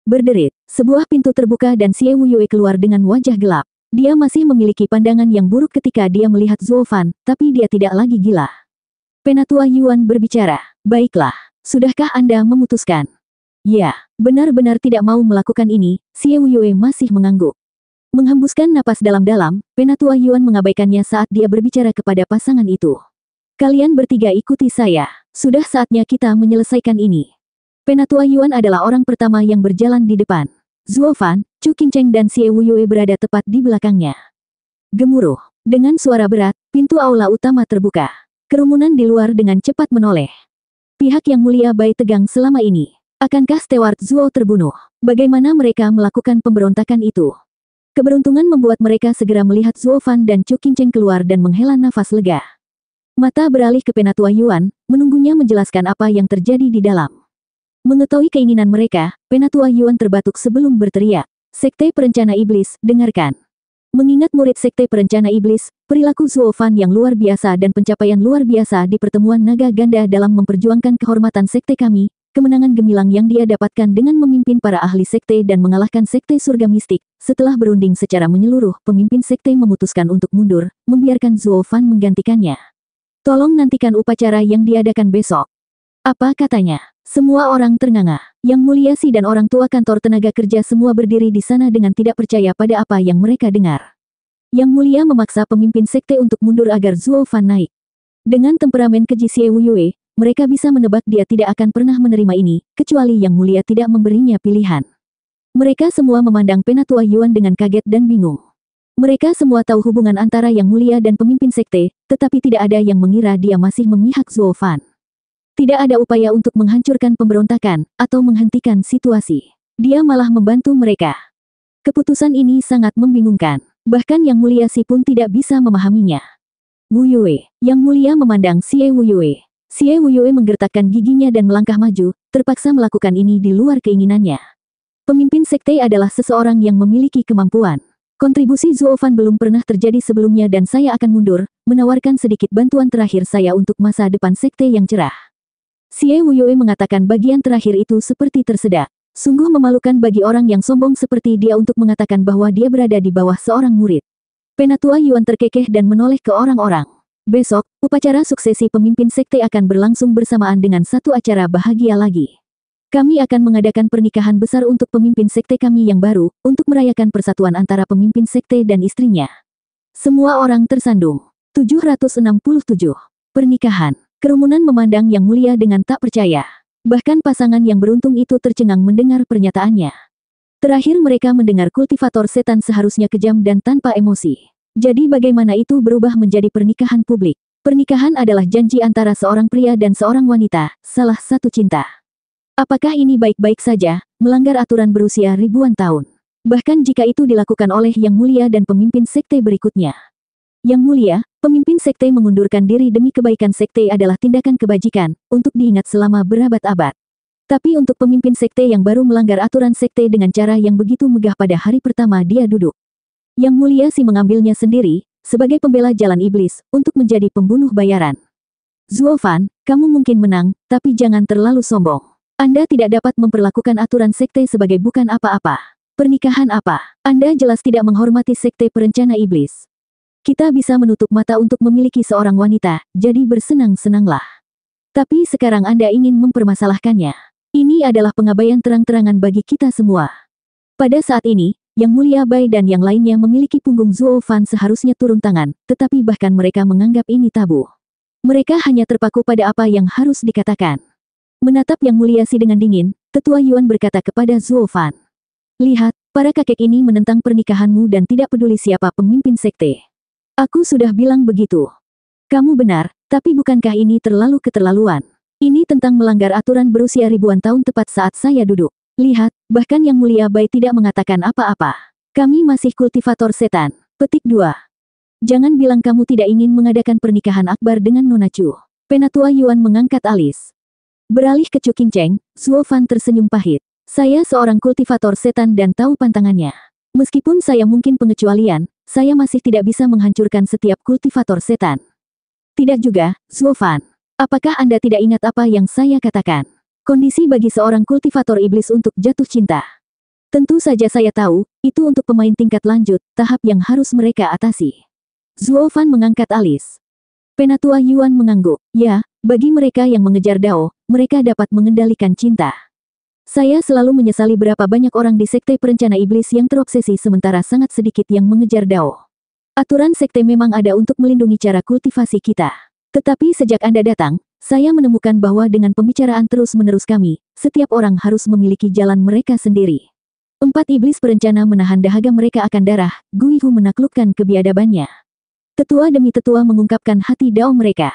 Berderit, sebuah pintu terbuka dan Xie Wuyue keluar dengan wajah gelap. Dia masih memiliki pandangan yang buruk ketika dia melihat Zuofan, tapi dia tidak lagi gila. Penatua Yuan berbicara, baiklah, sudahkah Anda memutuskan? Ya, benar-benar tidak mau melakukan ini, Xie Wuyue masih mengangguk. Menghembuskan napas dalam-dalam, Penatua Yuan mengabaikannya saat dia berbicara kepada pasangan itu. Kalian bertiga ikuti saya, sudah saatnya kita menyelesaikan ini. Penatua Yuan adalah orang pertama yang berjalan di depan. Zuofan, Chu Qingcheng dan Xie Wuyue berada tepat di belakangnya. Gemuruh. Dengan suara berat, pintu aula utama terbuka. Kerumunan di luar dengan cepat menoleh. Pihak Yang Mulia Bai tegang selama ini. Akankah Steward Zuo terbunuh? Bagaimana mereka melakukan pemberontakan itu? Keberuntungan membuat mereka segera melihat Zuo Fan dan Chu Qingcheng keluar dan menghela nafas lega. Mata beralih ke Penatua Yuan, menunggunya menjelaskan apa yang terjadi di dalam. Mengetahui keinginan mereka, Penatua Yuan terbatuk sebelum berteriak. Sekte Perencana Iblis, dengarkan. Mengingat murid Sekte Perencana Iblis, perilaku Zuo Fan yang luar biasa dan pencapaian luar biasa di pertemuan naga ganda dalam memperjuangkan kehormatan sekte kami, kemenangan gemilang yang dia dapatkan dengan memimpin para ahli sekte dan mengalahkan sekte surga mistik. Setelah berunding secara menyeluruh, pemimpin sekte memutuskan untuk mundur, membiarkan Zuo Fan menggantikannya. Tolong nantikan upacara yang diadakan besok. Apa katanya? Semua orang ternganga. Yang Mulia Si dan orang tua kantor tenaga kerja semua berdiri di sana dengan tidak percaya pada apa yang mereka dengar. Yang Mulia memaksa pemimpin sekte untuk mundur agar Zuo Fan naik. Dengan temperamen keji Xie Wuyue, mereka bisa menebak dia tidak akan pernah menerima ini, kecuali Yang Mulia tidak memberinya pilihan. Mereka semua memandang Penatua Yuan dengan kaget dan bingung. Mereka semua tahu hubungan antara Yang Mulia dan pemimpin sekte, tetapi tidak ada yang mengira dia masih memihak Zuo Fan. Tidak ada upaya untuk menghancurkan pemberontakan, atau menghentikan situasi. Dia malah membantu mereka. Keputusan ini sangat membingungkan. Bahkan Yang Mulia Si pun tidak bisa memahaminya. Wuyue. Yang Mulia memandang Xie Wuyue. Xie Wuyue menggertakkan giginya dan melangkah maju, terpaksa melakukan ini di luar keinginannya. Pemimpin sekte adalah seseorang yang memiliki kemampuan. Kontribusi Zuo Fan belum pernah terjadi sebelumnya dan saya akan mundur, menawarkan sedikit bantuan terakhir saya untuk masa depan sekte yang cerah. Xie Wuyue mengatakan bagian terakhir itu seperti tersedak. Sungguh memalukan bagi orang yang sombong seperti dia untuk mengatakan bahwa dia berada di bawah seorang murid. Penatua Yuan terkekeh dan menoleh ke orang-orang. Besok, upacara suksesi pemimpin sekte akan berlangsung bersamaan dengan satu acara bahagia lagi. Kami akan mengadakan pernikahan besar untuk pemimpin sekte kami yang baru, untuk merayakan persatuan antara pemimpin sekte dan istrinya. Semua orang tersandung. 767. Pernikahan. Kerumunan memandang Yang Mulia dengan tak percaya. Bahkan pasangan yang beruntung itu tercengang mendengar pernyataannya. Terakhir mereka mendengar kultivator setan seharusnya kejam dan tanpa emosi. Jadi bagaimana itu berubah menjadi pernikahan publik? Pernikahan adalah janji antara seorang pria dan seorang wanita, salah satu cinta. Apakah ini baik-baik saja, melanggar aturan berusia ribuan tahun? Bahkan jika itu dilakukan oleh Yang Mulia dan pemimpin sekte berikutnya. Yang Mulia, pemimpin sekte mengundurkan diri demi kebaikan sekte adalah tindakan kebajikan, untuk diingat selama berabad-abad. Tapi untuk pemimpin sekte yang baru melanggar aturan sekte dengan cara yang begitu megah pada hari pertama dia duduk. Yang Mulia Si mengambilnya sendiri, sebagai pembela jalan iblis, untuk menjadi pembunuh bayaran. Zuo Fan, kamu mungkin menang, tapi jangan terlalu sombong. Anda tidak dapat memperlakukan aturan sekte sebagai bukan apa-apa. Pernikahan apa? Anda jelas tidak menghormati sekte perencana iblis. Kita bisa menutup mata untuk memiliki seorang wanita, jadi bersenang-senanglah. Tapi sekarang Anda ingin mempermasalahkannya. Ini adalah pengabaian terang-terangan bagi kita semua. Pada saat ini, Yang Mulia Bai dan yang lainnya memiliki punggung Zuo Fan seharusnya turun tangan, tetapi bahkan mereka menganggap ini tabu. Mereka hanya terpaku pada apa yang harus dikatakan. Menatap Yang Mulia Si dengan dingin, Tetua Yuan berkata kepada Zuo Fan. Lihat, para kakek ini menentang pernikahanmu dan tidak peduli siapa pemimpin sekte. Aku sudah bilang begitu. Kamu benar, tapi bukankah ini terlalu keterlaluan? Ini tentang melanggar aturan berusia ribuan tahun tepat saat saya duduk. Lihat, bahkan Yang Mulia Bai tidak mengatakan apa-apa. Kami masih kultivator setan. Petik 2. Jangan bilang kamu tidak ingin mengadakan pernikahan akbar dengan Nona Chu. Penatua Yuan mengangkat alis. Beralih ke Chu Qingcheng, Zuo Fan tersenyum pahit. Saya seorang kultivator setan dan tahu pantangannya. Meskipun saya mungkin pengecualian, saya masih tidak bisa menghancurkan setiap kultivator setan. Tidak juga, Zuo Fan. Apakah Anda tidak ingat apa yang saya katakan? Kondisi bagi seorang kultivator iblis untuk jatuh cinta. Tentu saja saya tahu, itu untuk pemain tingkat lanjut, tahap yang harus mereka atasi. Zuo Fan mengangkat alis. Penatua Yuan mengangguk. Ya, bagi mereka yang mengejar Dao, mereka dapat mengendalikan cinta. Saya selalu menyesali berapa banyak orang di sekte perencana iblis yang terobsesi sementara sangat sedikit yang mengejar Dao. Aturan sekte memang ada untuk melindungi cara kultivasi kita. Tetapi sejak Anda datang, saya menemukan bahwa dengan pembicaraan terus-menerus kami, setiap orang harus memiliki jalan mereka sendiri. 4 iblis perencana menahan dahaga mereka akan darah, Gui Hu menaklukkan kebiadabannya. Tetua demi tetua mengungkapkan hati Dao mereka.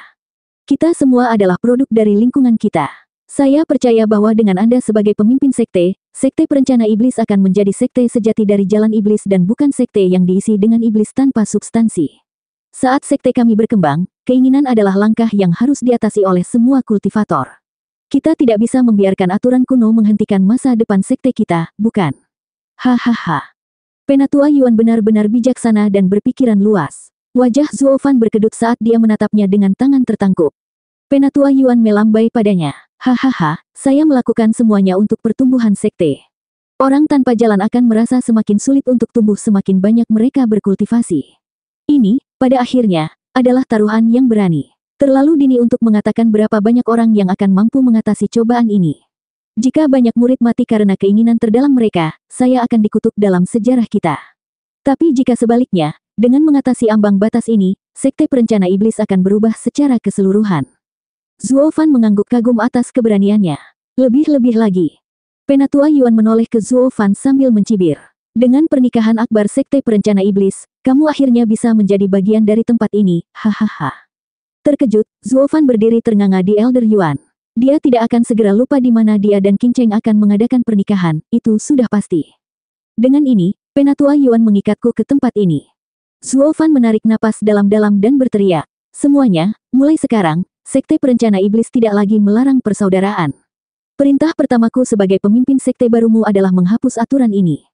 Kita semua adalah produk dari lingkungan kita. Saya percaya bahwa dengan Anda sebagai pemimpin sekte, sekte perencana iblis akan menjadi sekte sejati dari jalan iblis dan bukan sekte yang diisi dengan iblis tanpa substansi. Saat sekte kami berkembang, keinginan adalah langkah yang harus diatasi oleh semua kultivator. Kita tidak bisa membiarkan aturan kuno menghentikan masa depan sekte kita, bukan? Hahaha. Penatua Yuan benar-benar bijaksana dan berpikiran luas. Wajah Zuo Fan berkedut saat dia menatapnya dengan tangan tertangkup. Penatua Yuan melambai padanya. Hahaha, saya melakukan semuanya untuk pertumbuhan sekte. Orang tanpa jalan akan merasa semakin sulit untuk tumbuh semakin banyak mereka berkultivasi. Ini, pada akhirnya, adalah taruhan yang berani. Terlalu dini untuk mengatakan berapa banyak orang yang akan mampu mengatasi cobaan ini. Jika banyak murid mati karena keinginan terdalam mereka, saya akan dikutuk dalam sejarah kita. Tapi jika sebaliknya, dengan mengatasi ambang batas ini, sekte perencana iblis akan berubah secara keseluruhan. Zuo Fan mengangguk kagum atas keberaniannya. Lebih-lebih lagi. Penatua Yuan menoleh ke Zuo Fan sambil mencibir. Dengan pernikahan akbar sekte perencana iblis, kamu akhirnya bisa menjadi bagian dari tempat ini, hahaha. Terkejut, Zuo Fan berdiri ternganga di Elder Yuan. Dia tidak akan segera lupa di mana dia dan Qin Cheng akan mengadakan pernikahan, itu sudah pasti. Dengan ini, Penatua Yuan mengikatku ke tempat ini. Zuo Fan menarik napas dalam-dalam dan berteriak. Semuanya, mulai sekarang, sekte perencana iblis tidak lagi melarang persaudaraan. Perintah pertamaku sebagai pemimpin sekte barumu adalah menghapus aturan ini.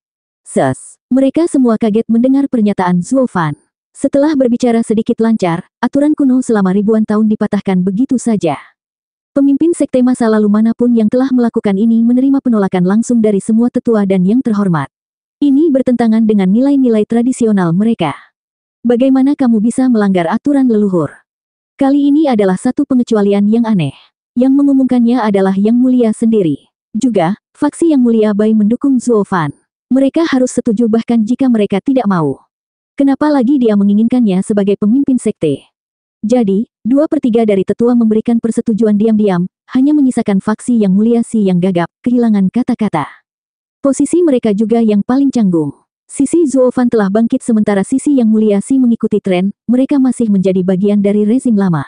Mereka semua kaget mendengar pernyataan Zuo Fan. Setelah berbicara sedikit lancar, aturan kuno selama ribuan tahun dipatahkan begitu saja. Pemimpin sekte masa lalu manapun yang telah melakukan ini menerima penolakan langsung dari semua tetua dan yang terhormat. Ini bertentangan dengan nilai-nilai tradisional mereka. Bagaimana kamu bisa melanggar aturan leluhur? Kali ini adalah satu pengecualian yang aneh. Yang mengumumkannya adalah Yang Mulia sendiri. Juga, faksi Yang Mulia Bai mendukung Zuo Fan. Mereka harus setuju bahkan jika mereka tidak mau. Kenapa lagi dia menginginkannya sebagai pemimpin sekte? Jadi, 2/3 dari tetua memberikan persetujuan diam-diam, hanya menyisakan faksi Yang Mulia Si yang gagap, kehilangan kata-kata. Posisi mereka juga yang paling canggung. Sisi Zuo Fan telah bangkit sementara sisi Yang Mulia Si mengikuti tren, mereka masih menjadi bagian dari rezim lama.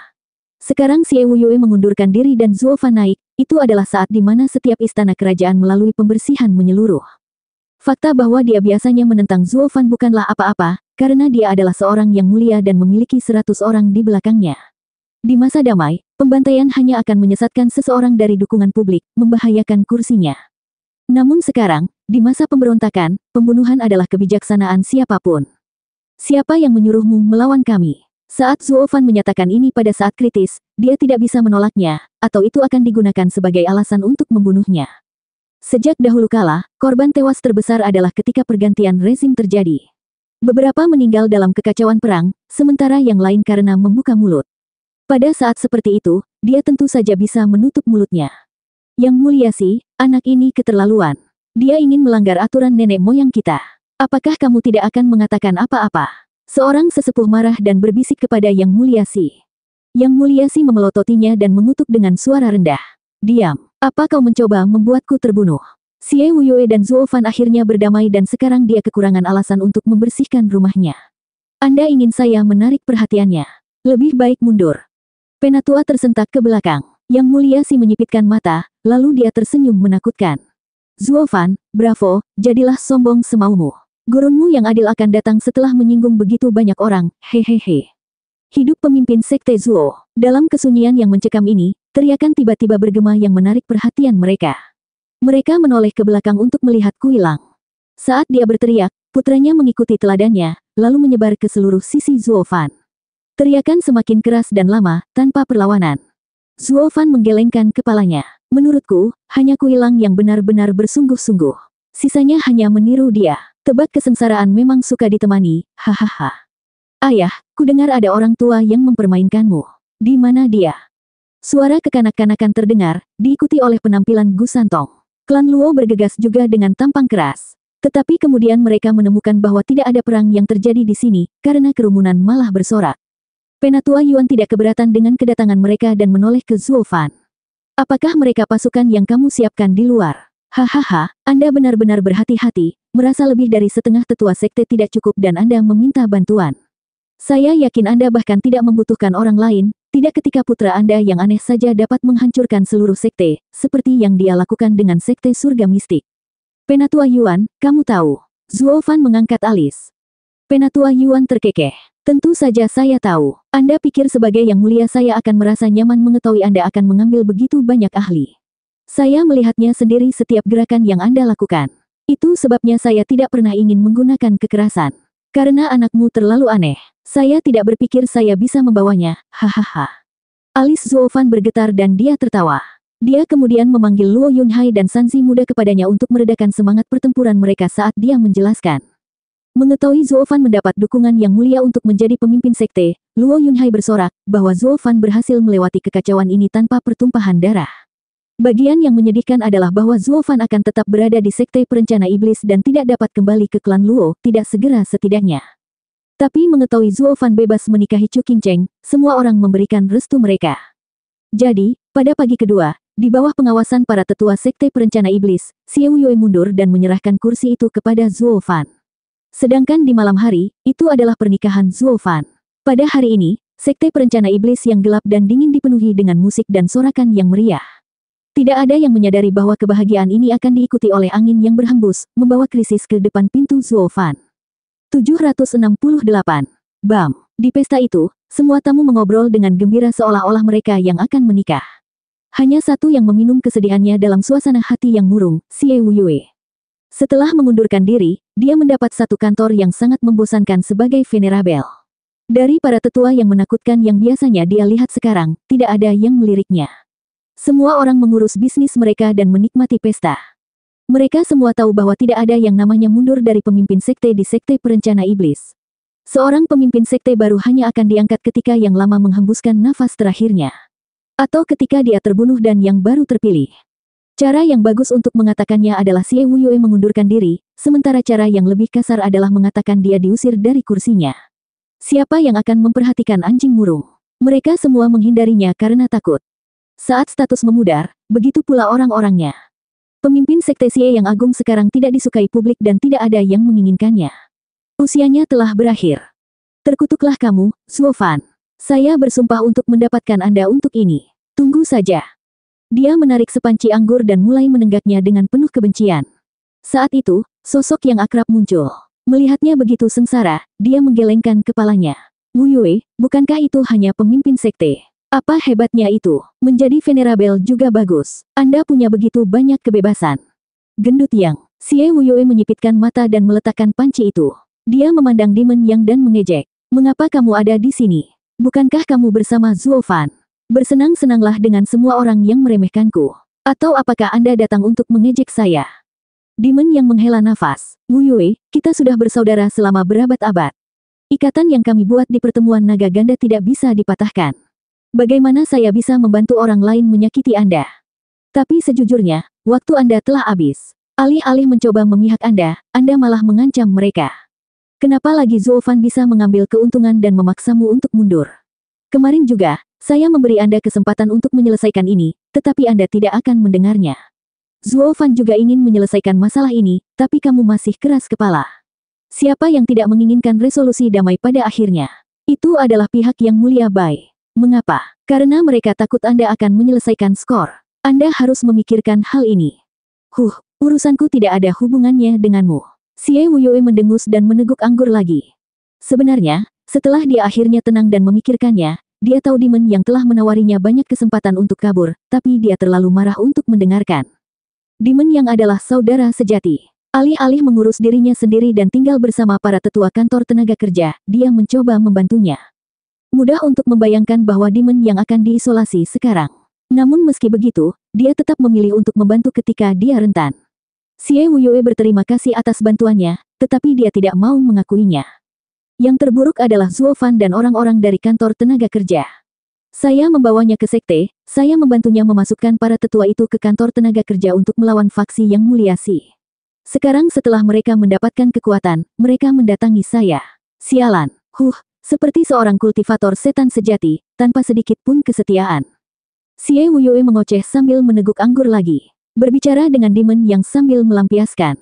Sekarang Xie Wuyue mengundurkan diri dan Zuo Fan naik, itu adalah saat di mana setiap istana kerajaan melalui pembersihan menyeluruh. Fakta bahwa dia biasanya menentang Zuo Fan bukanlah apa-apa, karena dia adalah seorang yang mulia dan memiliki 100 orang di belakangnya. Di masa damai, pembantaian hanya akan menyesatkan seseorang dari dukungan publik, membahayakan kursinya. Namun sekarang, di masa pemberontakan, pembunuhan adalah kebijaksanaan siapapun. Siapa yang menyuruhmu melawan kami? Saat Zuo Fan menyatakan ini pada saat kritis, dia tidak bisa menolaknya, atau itu akan digunakan sebagai alasan untuk membunuhnya. Sejak dahulu kala, korban tewas terbesar adalah ketika pergantian rezim terjadi. Beberapa meninggal dalam kekacauan perang, sementara yang lain karena membuka mulut. Pada saat seperti itu, dia tentu saja bisa menutup mulutnya. Yang Mulia Si, anak ini keterlaluan. Dia ingin melanggar aturan nenek moyang kita. Apakah kamu tidak akan mengatakan apa-apa? Seorang sesepuh marah dan berbisik kepada Yang Mulia Si. Yang Mulia Si memelototinya dan mengutuk dengan suara rendah. Diam. Apa kau mencoba membuatku terbunuh? Xie Wuyue dan Zuo Fan akhirnya berdamai dan sekarang dia kekurangan alasan untuk membersihkan rumahnya. Anda ingin saya menarik perhatiannya. Lebih baik mundur. Penatua tersentak ke belakang. Yang Mulia Si menyipitkan mata, lalu dia tersenyum menakutkan. Zuo Fan, bravo, jadilah sombong semaumu. Gurunmu yang adil akan datang setelah menyinggung begitu banyak orang, hehehe. Hidup pemimpin sekte Zuo. Dalam kesunyian yang mencekam ini, teriakan tiba-tiba bergema yang menarik perhatian mereka. Mereka menoleh ke belakang untuk melihat Kuilang. Saat dia berteriak, putranya mengikuti teladannya, lalu menyebar ke seluruh sisi Zuo Fan. Teriakan semakin keras dan lama, tanpa perlawanan. Zuo Fan menggelengkan kepalanya. Menurutku, hanya Kuilang yang benar-benar bersungguh-sungguh. Sisanya hanya meniru dia. Tebak kesengsaraan memang suka ditemani, hahaha. Ayah, kudengar ada orang tua yang mempermainkanmu. Di mana dia? Suara kekanak-kanakan terdengar, diikuti oleh penampilan Gu Santong. Klan Luo bergegas juga dengan tampang keras. Tetapi kemudian mereka menemukan bahwa tidak ada perang yang terjadi di sini, karena kerumunan malah bersorak. Penatua Yuan tidak keberatan dengan kedatangan mereka dan menoleh ke Zuo Fan. Apakah mereka pasukan yang kamu siapkan di luar? Hahaha, Anda benar-benar berhati-hati, merasa lebih dari setengah tetua sekte tidak cukup dan Anda meminta bantuan. Saya yakin Anda bahkan tidak membutuhkan orang lain, tidak ketika putra Anda yang aneh saja dapat menghancurkan seluruh sekte, seperti yang dia lakukan dengan sekte surga mistik. Penatua Yuan, kamu tahu. Zuo Fan mengangkat alis. Penatua Yuan terkekeh. Tentu saja saya tahu. Anda pikir sebagai yang mulia saya akan merasa nyaman mengetahui Anda akan mengambil begitu banyak ahli. Saya melihatnya sendiri setiap gerakan yang Anda lakukan. Itu sebabnya saya tidak pernah ingin menggunakan kekerasan. Karena anakmu terlalu aneh. Saya tidak berpikir saya bisa membawanya, hahaha. Alis Zuo Fan bergetar dan dia tertawa. Dia kemudian memanggil Luo Yunhai dan Sanzi muda kepadanya untuk meredakan semangat pertempuran mereka saat dia menjelaskan. Mengetahui Zuo Fan mendapat dukungan yang mulia untuk menjadi pemimpin sekte, Luo Yunhai bersorak bahwa Zuo Fan berhasil melewati kekacauan ini tanpa pertumpahan darah. Bagian yang menyedihkan adalah bahwa Zuo Fan akan tetap berada di sekte perencana iblis dan tidak dapat kembali ke klan Luo, tidak segera setidaknya. Tapi mengetahui Zuo Fan bebas menikahi Chu Qingcheng, semua orang memberikan restu mereka. Jadi, pada pagi kedua, di bawah pengawasan para tetua sekte perencana iblis, Xiao Yue mundur dan menyerahkan kursi itu kepada Zuo Fan. Sedangkan di malam hari, itu adalah pernikahan Zuo Fan. Pada hari ini, sekte perencana iblis yang gelap dan dingin dipenuhi dengan musik dan sorakan yang meriah. Tidak ada yang menyadari bahwa kebahagiaan ini akan diikuti oleh angin yang berhembus, membawa krisis ke depan pintu Zuo Fan. 768. Bam. Di pesta itu, semua tamu mengobrol dengan gembira seolah-olah mereka yang akan menikah. Hanya satu yang meminum kesedihannya dalam suasana hati yang murung, Xiao Yue. Setelah mengundurkan diri, dia mendapat satu kantor yang sangat membosankan sebagai venerabel. Dari para tetua yang menakutkan yang biasanya dia lihat sekarang, tidak ada yang meliriknya. Semua orang mengurus bisnis mereka dan menikmati pesta. Mereka semua tahu bahwa tidak ada yang namanya mundur dari pemimpin sekte di sekte perencana iblis. Seorang pemimpin sekte baru hanya akan diangkat ketika yang lama menghembuskan nafas terakhirnya. Atau ketika dia terbunuh dan yang baru terpilih. Cara yang bagus untuk mengatakannya adalah Xiao Yue mengundurkan diri, sementara cara yang lebih kasar adalah mengatakan dia diusir dari kursinya. Siapa yang akan memperhatikan anjing murung? Mereka semua menghindarinya karena takut. Saat status memudar, begitu pula orang-orangnya. Pemimpin sekte Xie yang agung sekarang tidak disukai publik dan tidak ada yang menginginkannya. Usianya telah berakhir. Terkutuklah kamu, Zuo Fan. Saya bersumpah untuk mendapatkan Anda untuk ini. Tunggu saja. Dia menarik sepanci anggur dan mulai menenggaknya dengan penuh kebencian. Saat itu, sosok yang akrab muncul. Melihatnya begitu sengsara, dia menggelengkan kepalanya. Wu Yue, bukankah itu hanya pemimpin sekte? Apa hebatnya itu? Menjadi venerabel juga bagus. Anda punya begitu banyak kebebasan. Gendut Yang. Xie Yue menyipitkan mata dan meletakkan panci itu. Dia memandang Demon Yang dan mengejek. Mengapa kamu ada di sini? Bukankah kamu bersama Zuo Fan? Bersenang-senanglah dengan semua orang yang meremehkanku. Atau apakah Anda datang untuk mengejek saya? Demon Yang menghela nafas. Wu Yue, kita sudah bersaudara selama berabad-abad. Ikatan yang kami buat di pertemuan naga ganda tidak bisa dipatahkan. Bagaimana saya bisa membantu orang lain menyakiti Anda? Tapi sejujurnya, waktu Anda telah habis. Alih-alih mencoba memihak Anda malah mengancam mereka. Kenapa lagi Zuo Fan bisa mengambil keuntungan dan memaksamu untuk mundur? Kemarin juga, saya memberi Anda kesempatan untuk menyelesaikan ini, tetapi Anda tidak akan mendengarnya. Zuo Fan juga ingin menyelesaikan masalah ini, tapi kamu masih keras kepala. Siapa yang tidak menginginkan resolusi damai pada akhirnya? Itu adalah pihak yang mulia Bai. Mengapa? Karena mereka takut Anda akan menyelesaikan skor. Anda harus memikirkan hal ini. Urusanku tidak ada hubungannya denganmu. Xie Yue mendengus dan meneguk anggur lagi. Sebenarnya, setelah dia akhirnya tenang dan memikirkannya, dia tahu Demon yang telah menawarinya banyak kesempatan untuk kabur, tapi dia terlalu marah untuk mendengarkan. Demon yang adalah saudara sejati. Alih-alih mengurus dirinya sendiri dan tinggal bersama para tetua kantor tenaga kerja, dia mencoba membantunya. Mudah untuk membayangkan bahwa Demon yang akan diisolasi sekarang. Namun meski begitu, dia tetap memilih untuk membantu ketika dia rentan. Xie Yue berterima kasih atas bantuannya, tetapi dia tidak mau mengakuinya. Yang terburuk adalah Zuo Fan dan orang-orang dari kantor tenaga kerja. Saya membawanya ke sekte, saya membantunya memasukkan para tetua itu ke kantor tenaga kerja untuk melawan faksi yang mulia Si. Sekarang setelah mereka mendapatkan kekuatan, mereka mendatangi saya. Sialan. Seperti seorang kultivator setan sejati, tanpa sedikit pun kesetiaan. Xie Yue mengoceh sambil meneguk anggur lagi. Berbicara dengan Demon yang sambil melampiaskan.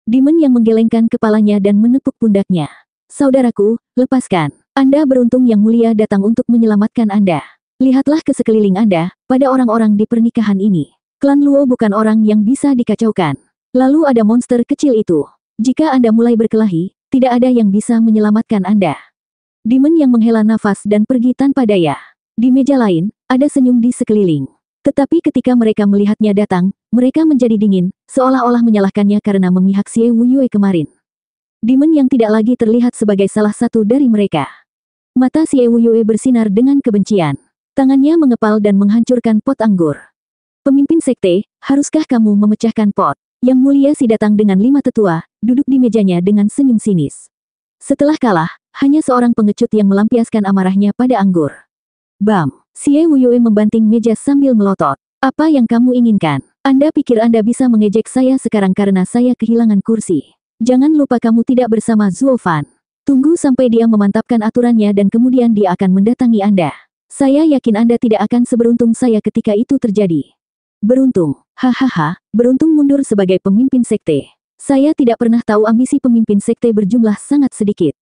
Demon yang menggelengkan kepalanya dan menepuk pundaknya. Saudaraku, lepaskan. Anda beruntung Yang Mulia datang untuk menyelamatkan Anda. Lihatlah ke sekeliling Anda, pada orang-orang di pernikahan ini. Klan Luo bukan orang yang bisa dikacaukan. Lalu ada monster kecil itu. Jika Anda mulai berkelahi, tidak ada yang bisa menyelamatkan Anda. Demon yang menghela nafas dan pergi tanpa daya. Di meja lain, ada senyum di sekeliling. Tetapi ketika mereka melihatnya datang, mereka menjadi dingin, seolah-olah menyalahkannya karena memihak Xie Wuyue kemarin. Demon yang tidak lagi terlihat sebagai salah satu dari mereka. Mata Xie Wuyue bersinar dengan kebencian. Tangannya mengepal dan menghancurkan pot anggur. Pemimpin sekte, haruskah kamu memecahkan pot? Yang Mulia Si datang dengan 5 tetua, duduk di mejanya dengan senyum sinis. Setelah kalah, hanya seorang pengecut yang melampiaskan amarahnya pada anggur. Bam! Xie Wuyue membanting meja sambil melotot. Apa yang kamu inginkan? Anda pikir Anda bisa mengejek saya sekarang karena saya kehilangan kursi? Jangan lupa kamu tidak bersama Zuo Fan. Tunggu sampai dia memantapkan aturannya dan kemudian dia akan mendatangi Anda. Saya yakin Anda tidak akan seberuntung saya ketika itu terjadi. Beruntung? Hahaha, beruntung mundur sebagai pemimpin sekte. Saya tidak pernah tahu ambisi pemimpin sekte berjumlah sangat sedikit.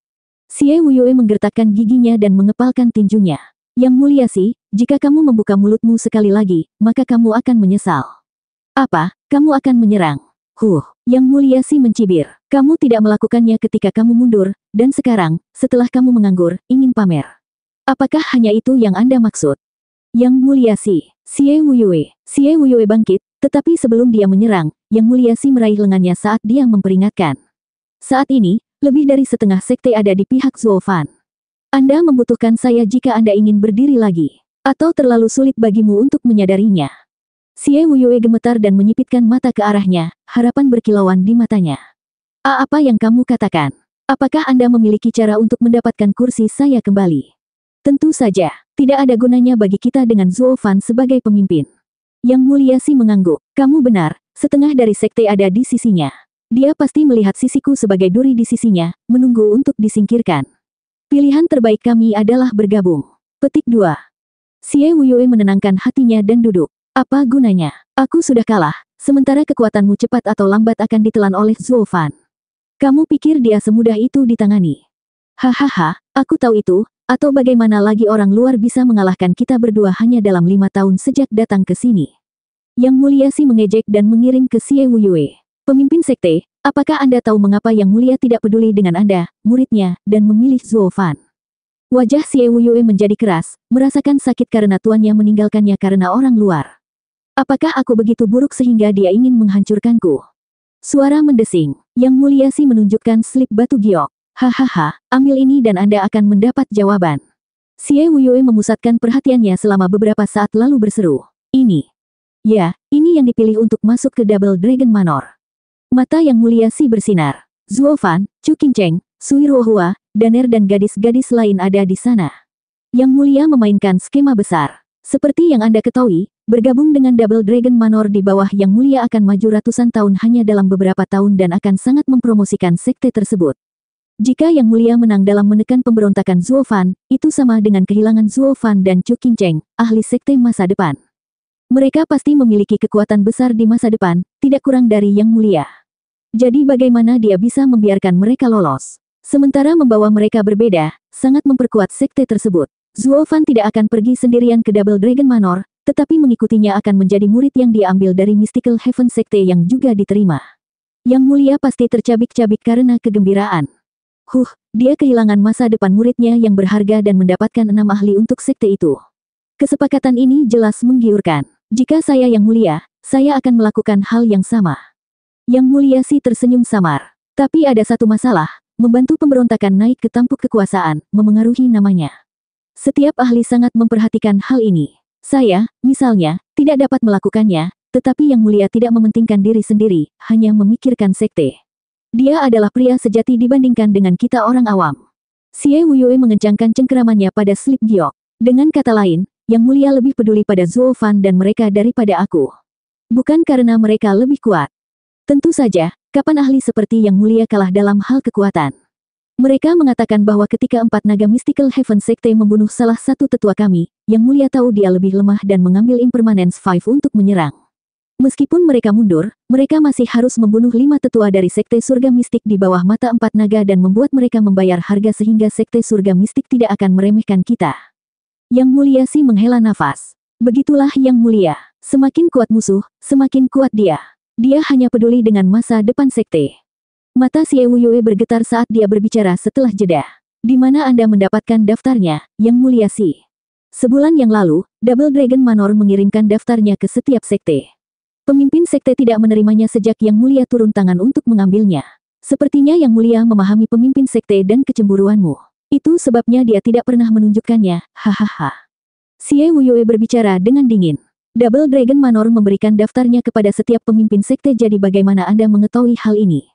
Xie Wuyue menggertakkan giginya dan mengepalkan tinjunya. Yang Mulia Si, jika kamu membuka mulutmu sekali lagi, maka kamu akan menyesal. Apa? Kamu akan menyerang? Yang Mulia Si mencibir. Kamu tidak melakukannya ketika kamu mundur, dan sekarang, setelah kamu menganggur, ingin pamer. Apakah hanya itu yang Anda maksud? Yang Mulia Si, Xie Wuyue bangkit, tetapi sebelum dia menyerang, Yang Mulia Si meraih lengannya saat dia memperingatkan. Saat ini, lebih dari setengah sekte ada di pihak Zuo Fan. Anda membutuhkan saya jika Anda ingin berdiri lagi. Atau terlalu sulit bagimu untuk menyadarinya. Xie Wuyue gemetar dan menyipitkan mata ke arahnya, harapan berkilauan di matanya. Apa yang kamu katakan? Apakah Anda memiliki cara untuk mendapatkan kursi saya kembali? Tentu saja, tidak ada gunanya bagi kita dengan Zuo Fan sebagai pemimpin. Yang Mulia Si mengangguk. Kamu benar, setengah dari sekte ada di sisinya. Dia pasti melihat sisiku sebagai duri di sisinya, menunggu untuk disingkirkan. Pilihan terbaik kami adalah bergabung. Petik 2. Xie Wuyue menenangkan hatinya dan duduk. Apa gunanya? Aku sudah kalah, sementara kekuatanmu cepat atau lambat akan ditelan oleh Zuo Fan. Kamu pikir dia semudah itu ditangani? Hahaha, aku tahu itu, atau bagaimana lagi orang luar bisa mengalahkan kita berdua hanya dalam 5 tahun sejak datang ke sini. Yang Mulia Si mengejek dan mengiring ke Xie Wuyue. Pemimpin sekte, apakah Anda tahu mengapa Yang Mulia tidak peduli dengan Anda, muridnya, dan memilih Zuo Fan? Wajah Xie Wuyue menjadi keras, merasakan sakit karena tuannya meninggalkannya karena orang luar. Apakah aku begitu buruk sehingga dia ingin menghancurkanku? Suara mendesing. Yang Mulia Si menunjukkan slip batu giok. Hahaha, ambil ini dan Anda akan mendapat jawaban. Xie Wuyue memusatkan perhatiannya selama beberapa saat lalu berseru. Ini. Ya, ini yang dipilih untuk masuk ke Double Dragon Manor. Mata Yang Mulia Si bersinar. Zuo Fan, Chu Qingcheng, Sui Ruohua, Daner dan gadis-gadis lain ada di sana. Yang Mulia memainkan skema besar. Seperti yang Anda ketahui, bergabung dengan Double Dragon Manor di bawah Yang Mulia akan maju ratusan tahun hanya dalam beberapa tahun dan akan sangat mempromosikan sekte tersebut. Jika Yang Mulia menang dalam menekan pemberontakan Zuo Fan, itu sama dengan kehilangan Zuo Fan dan Chu Qingcheng, ahli sekte masa depan. Mereka pasti memiliki kekuatan besar di masa depan, tidak kurang dari Yang Mulia. Jadi bagaimana dia bisa membiarkan mereka lolos? Sementara membawa mereka berbeda, sangat memperkuat sekte tersebut. Zuo Fan tidak akan pergi sendirian ke Double Dragon Manor, tetapi mengikutinya akan menjadi murid yang diambil dari Mystical Heaven sekte yang juga diterima. Yang Mulia pasti tercabik-cabik karena kegembiraan. Dia kehilangan masa depan muridnya yang berharga dan mendapatkan 6 ahli untuk sekte itu. Kesepakatan ini jelas menggiurkan. Jika saya Yang Mulia, saya akan melakukan hal yang sama. Yang Mulia Si tersenyum samar. Tapi ada satu masalah, membantu pemberontakan naik ke tampuk kekuasaan, memengaruhi namanya. Setiap ahli sangat memperhatikan hal ini. Saya, misalnya, tidak dapat melakukannya, tetapi Yang Mulia tidak mementingkan diri sendiri, hanya memikirkan sekte. Dia adalah pria sejati dibandingkan dengan kita orang awam. Xie Wuyue mengencangkan cengkeramannya pada slip giok. Dengan kata lain, Yang Mulia lebih peduli pada Zuo Fan dan mereka daripada aku. Bukan karena mereka lebih kuat. Tentu saja, kapan ahli seperti Yang Mulia kalah dalam hal kekuatan? Mereka mengatakan bahwa ketika 4 naga Mystical Heaven sekte membunuh salah satu tetua kami, Yang Mulia tahu dia lebih lemah dan mengambil Impermanence 5 untuk menyerang. Meskipun mereka mundur, mereka masih harus membunuh 5 tetua dari Sekte Surga Mistik di bawah mata 4 naga dan membuat mereka membayar harga sehingga Sekte Surga Mistik tidak akan meremehkan kita. Yang Mulia Si menghela nafas. Begitulah Yang Mulia. Semakin kuat musuh, semakin kuat dia. Dia hanya peduli dengan masa depan Sekte. Mata Xie Wuyue bergetar saat dia berbicara setelah jeda. Di mana Anda mendapatkan daftarnya, Yang Mulia Si? Sebulan yang lalu, Double Dragon Manor mengirimkan daftarnya ke setiap sekte. Pemimpin sekte tidak menerimanya sejak Yang Mulia turun tangan untuk mengambilnya. Sepertinya Yang Mulia memahami pemimpin sekte dan kecemburuanmu. Itu sebabnya dia tidak pernah menunjukkannya, hahaha. Xie Wuyue berbicara dengan dingin. Double Dragon Manor memberikan daftarnya kepada setiap pemimpin sekte, jadi bagaimana Anda mengetahui hal ini?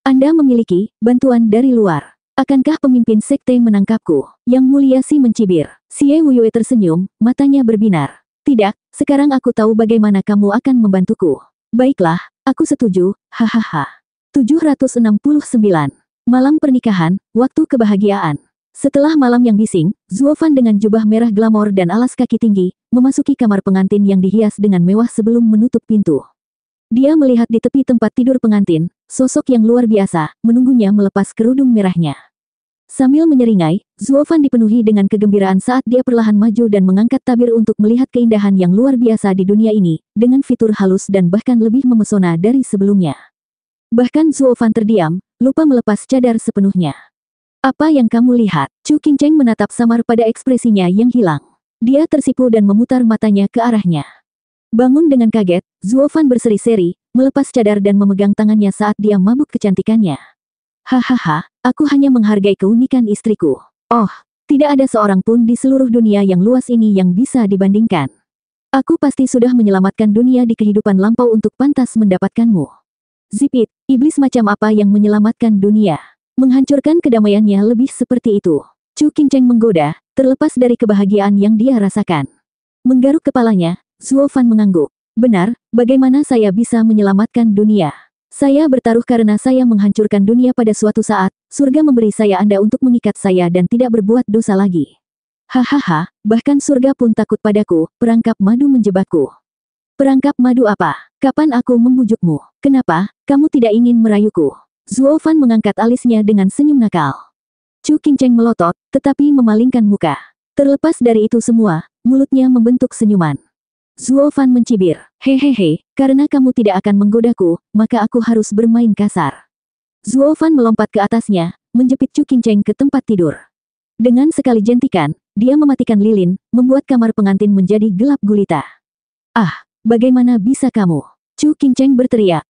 Anda memiliki bantuan dari luar. Akankah pemimpin sekte menangkapku? Yang Mulia Si mencibir. Xie Wuyue tersenyum, matanya berbinar. Tidak, sekarang aku tahu bagaimana kamu akan membantuku. Baiklah, aku setuju, hahaha. 769. Malam pernikahan, waktu kebahagiaan. Setelah malam yang bising, Zuo Fan dengan jubah merah glamor dan alas kaki tinggi, memasuki kamar pengantin yang dihias dengan mewah sebelum menutup pintu. Dia melihat di tepi tempat tidur pengantin, sosok yang luar biasa, menunggunya melepas kerudung merahnya. Sambil menyeringai, Zuo Fan dipenuhi dengan kegembiraan saat dia perlahan maju dan mengangkat tabir untuk melihat keindahan yang luar biasa di dunia ini, dengan fitur halus dan bahkan lebih memesona dari sebelumnya. Bahkan Zuo Fan terdiam, lupa melepas cadar sepenuhnya. Apa yang kamu lihat? Chu Qingcheng menatap samar pada ekspresinya yang hilang. Dia tersipu dan memutar matanya ke arahnya. Bangun dengan kaget, Zuo Fan berseri-seri, melepas cadar dan memegang tangannya saat dia mabuk kecantikannya. Hahaha, aku hanya menghargai keunikan istriku. Oh, tidak ada seorang pun di seluruh dunia yang luas ini yang bisa dibandingkan. Aku pasti sudah menyelamatkan dunia di kehidupan lampau untuk pantas mendapatkanmu. Zip it, iblis macam apa yang menyelamatkan dunia? Menghancurkan kedamaiannya lebih seperti itu. Chu Qingcheng menggoda, terlepas dari kebahagiaan yang dia rasakan. Menggaruk kepalanya, Zuo Fan mengangguk. Benar, bagaimana saya bisa menyelamatkan dunia? Saya bertaruh karena saya menghancurkan dunia pada suatu saat, surga memberi saya Anda untuk mengikat saya dan tidak berbuat dosa lagi. Hahaha, bahkan surga pun takut padaku, perangkap madu menjebakku. Perangkap madu apa? Kapan aku membujukmu? Kenapa, kamu tidak ingin merayuku? Zuo Fan mengangkat alisnya dengan senyum nakal. Chu Qingcheng melotot, tetapi memalingkan muka. Terlepas dari itu semua, mulutnya membentuk senyuman. Zuo Fan mencibir, hehehe, karena kamu tidak akan menggodaku, maka aku harus bermain kasar. Zuo Fan melompat ke atasnya, menjepit Chu Qingcheng ke tempat tidur. Dengan sekali jentikan, dia mematikan lilin, membuat kamar pengantin menjadi gelap gulita. Ah, bagaimana bisa kamu? Chu Qingcheng berteriak.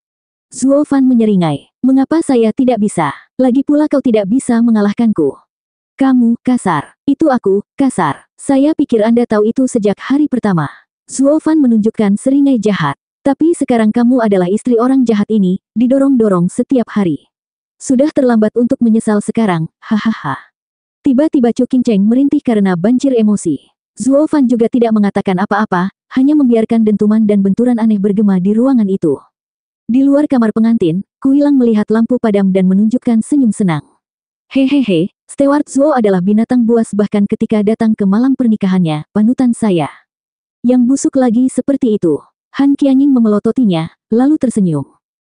Zuo Fan menyeringai, mengapa saya tidak bisa? Lagi pula kau tidak bisa mengalahkanku. Kamu, kasar. Itu aku, kasar. Saya pikir Anda tahu itu sejak hari pertama. Zuo Fan menunjukkan seringai jahat. Tapi sekarang kamu adalah istri orang jahat ini, didorong-dorong setiap hari. Sudah terlambat untuk menyesal sekarang, hahaha. Tiba-tiba Chu Qingcheng merintih karena banjir emosi. Zuo Fan juga tidak mengatakan apa-apa, hanya membiarkan dentuman dan benturan aneh bergema di ruangan itu. Di luar kamar pengantin, Kuilang melihat lampu padam dan menunjukkan senyum senang. Hehehe, Steward Zuo adalah binatang buas bahkan ketika datang ke malam pernikahannya, panutan saya. Yang busuk lagi seperti itu. Han Qianying memelototinya, lalu tersenyum.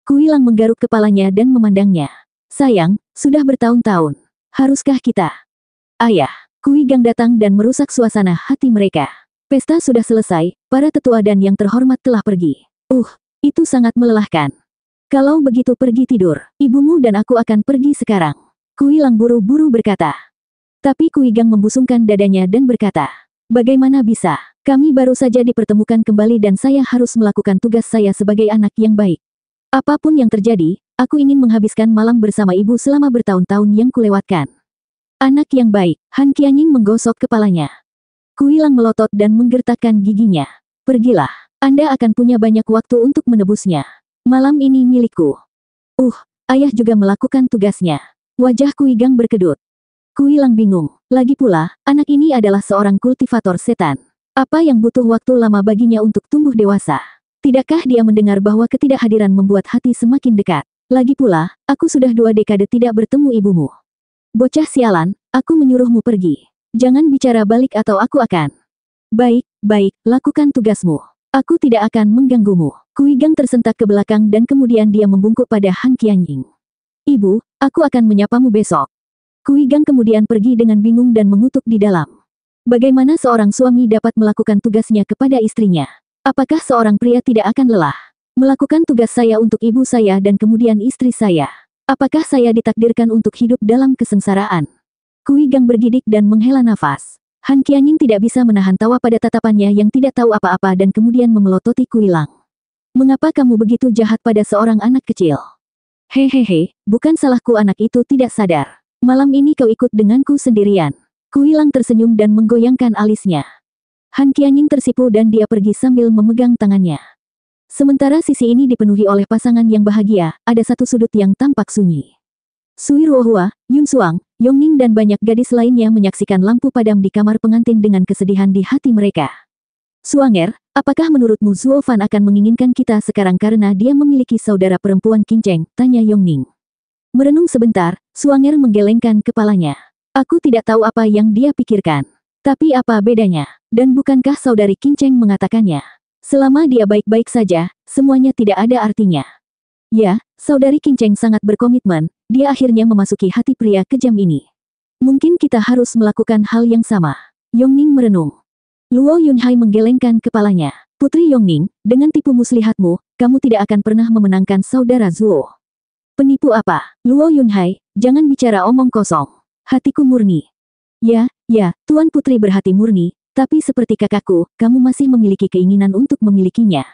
Kuilang menggaruk kepalanya dan memandangnya. Sayang, sudah bertahun-tahun. Haruskah kita? Ayah, Kui Gang datang dan merusak suasana hati mereka. Pesta sudah selesai, para tetua dan yang terhormat telah pergi. Itu sangat melelahkan. Kalau begitu pergi tidur. Ibumu dan aku akan pergi sekarang. Kuilang buru-buru berkata. Tapi Kui Gang membusungkan dadanya dan berkata, bagaimana bisa? Kami baru saja dipertemukan kembali dan saya harus melakukan tugas saya sebagai anak yang baik. Apapun yang terjadi, aku ingin menghabiskan malam bersama ibu selama bertahun-tahun yang kulewatkan. Anak yang baik, Han Qianying menggosok kepalanya. Kuilang melotot dan menggertakkan giginya. Pergilah, Anda akan punya banyak waktu untuk menebusnya. Malam ini milikku. Ayah juga melakukan tugasnya. Wajah Kui Gang berkedut. Kuilang bingung. Lagi pula, anak ini adalah seorang kultivator setan. Apa yang butuh waktu lama baginya untuk tumbuh dewasa? Tidakkah dia mendengar bahwa ketidakhadiran membuat hati semakin dekat? Lagi pula, aku sudah 2 dekade tidak bertemu ibumu. Bocah sialan, aku menyuruhmu pergi. Jangan bicara balik atau aku akan. Baik, lakukan tugasmu. Aku tidak akan mengganggumu. Kuigang tersentak ke belakang dan kemudian dia membungkuk pada Han Qianying. Ibu, aku akan menyapamu besok. Kuigang kemudian pergi dengan bingung dan mengutuk di dalam. Bagaimana seorang suami dapat melakukan tugasnya kepada istrinya? Apakah seorang pria tidak akan lelah? Melakukan tugas saya untuk ibu saya dan kemudian istri saya. Apakah saya ditakdirkan untuk hidup dalam kesengsaraan? Kuigang bergidik dan menghela nafas. Han Qianying tidak bisa menahan tawa pada tatapannya yang tidak tahu apa-apa dan kemudian memelototi Kuilang. Mengapa kamu begitu jahat pada seorang anak kecil? Hehehe, bukan salahku anak itu tidak sadar. Malam ini kau ikut denganku sendirian. Kuilang tersenyum dan menggoyangkan alisnya. Han Qianying tersipu dan dia pergi sambil memegang tangannya. Sementara sisi ini dipenuhi oleh pasangan yang bahagia, ada satu sudut yang tampak sunyi. Sui Ruohua, Yun Suang, Yongning dan banyak gadis lainnya menyaksikan lampu padam di kamar pengantin dengan kesedihan di hati mereka. Suanger, apakah menurutmu Zuo Fan akan menginginkan kita sekarang karena dia memiliki saudara perempuan Qingcheng? Tanya Yongning. Merenung sebentar, Suanger menggelengkan kepalanya. Aku tidak tahu apa yang dia pikirkan. Tapi apa bedanya? Dan bukankah saudari Qingcheng mengatakannya? Selama dia baik-baik saja, semuanya tidak ada artinya. Ya, saudari Qingcheng sangat berkomitmen, dia akhirnya memasuki hati pria kejam ini. Mungkin kita harus melakukan hal yang sama. Yongning merenung. Luo Yunhai menggelengkan kepalanya. Putri Yongning, dengan tipu muslihatmu, kamu tidak akan pernah memenangkan saudara Zuo. Penipu apa? Luo Yunhai, jangan bicara omong kosong. Hatiku murni. Ya, Tuan Putri berhati murni, tapi seperti kakakku, kamu masih memiliki keinginan untuk memilikinya.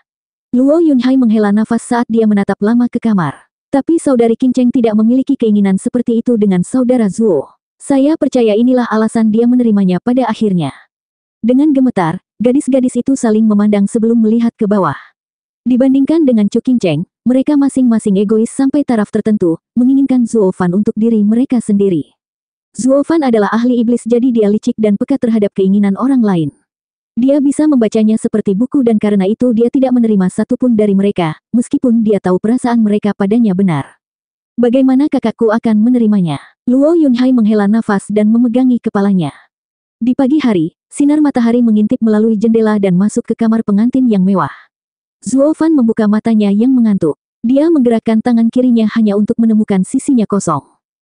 Luo Yunhai menghela nafas saat dia menatap lama ke kamar. Tapi saudari Qingcheng tidak memiliki keinginan seperti itu dengan saudara Zuo. Saya percaya inilah alasan dia menerimanya pada akhirnya. Dengan gemetar, gadis-gadis itu saling memandang sebelum melihat ke bawah. Dibandingkan dengan Chu Qingcheng, mereka masing-masing egois sampai taraf tertentu, menginginkan Zuo Fan untuk diri mereka sendiri. Zuo Fan adalah ahli iblis jadi dia licik dan peka terhadap keinginan orang lain. Dia bisa membacanya seperti buku dan karena itu dia tidak menerima satupun dari mereka, meskipun dia tahu perasaan mereka padanya benar. Bagaimana kakakku akan menerimanya? Luo Yunhai menghela nafas dan memegangi kepalanya. Di pagi hari, sinar matahari mengintip melalui jendela dan masuk ke kamar pengantin yang mewah. Zuo Fan membuka matanya yang mengantuk. Dia menggerakkan tangan kirinya hanya untuk menemukan sisinya kosong.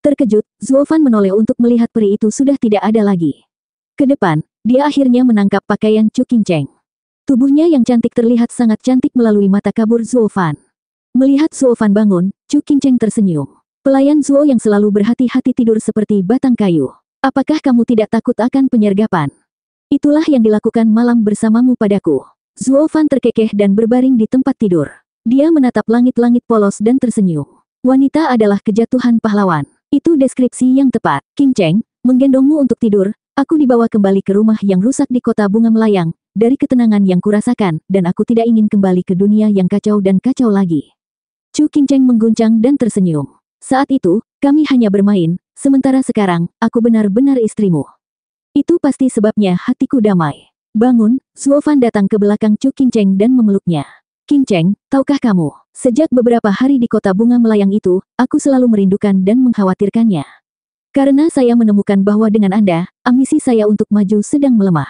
Terkejut, Zuo Fan menoleh untuk melihat peri itu sudah tidak ada lagi. Ke depan, dia akhirnya menangkap pakaian Chu Qingcheng. Tubuhnya yang cantik terlihat sangat cantik melalui mata kabur Zuo Fan. Melihat Zuo Fan bangun, Chu Qingcheng tersenyum. Pelayan Zuo yang selalu berhati-hati tidur seperti batang kayu. Apakah kamu tidak takut akan penyergapan? Itulah yang dilakukan malam bersamamu padaku. Zuo Fan terkekeh dan berbaring di tempat tidur. Dia menatap langit-langit polos dan tersenyum. Wanita adalah kejatuhan pahlawan. Itu deskripsi yang tepat. Qingcheng, menggendongmu untuk tidur, aku dibawa kembali ke rumah yang rusak di kota bunga melayang, dari ketenangan yang kurasakan, dan aku tidak ingin kembali ke dunia yang kacau dan kacau lagi. Chu Qingcheng mengguncang dan tersenyum. Saat itu, kami hanya bermain, sementara sekarang, aku benar-benar istrimu. Itu pasti sebabnya hatiku damai. Bangun, Zuo Fan datang ke belakang Chu Qingcheng dan memeluknya. Qingcheng, tahukah kamu, sejak beberapa hari di kota bunga melayang itu, aku selalu merindukan dan mengkhawatirkannya. Karena saya menemukan bahwa dengan Anda, ambisi saya untuk maju sedang melemah.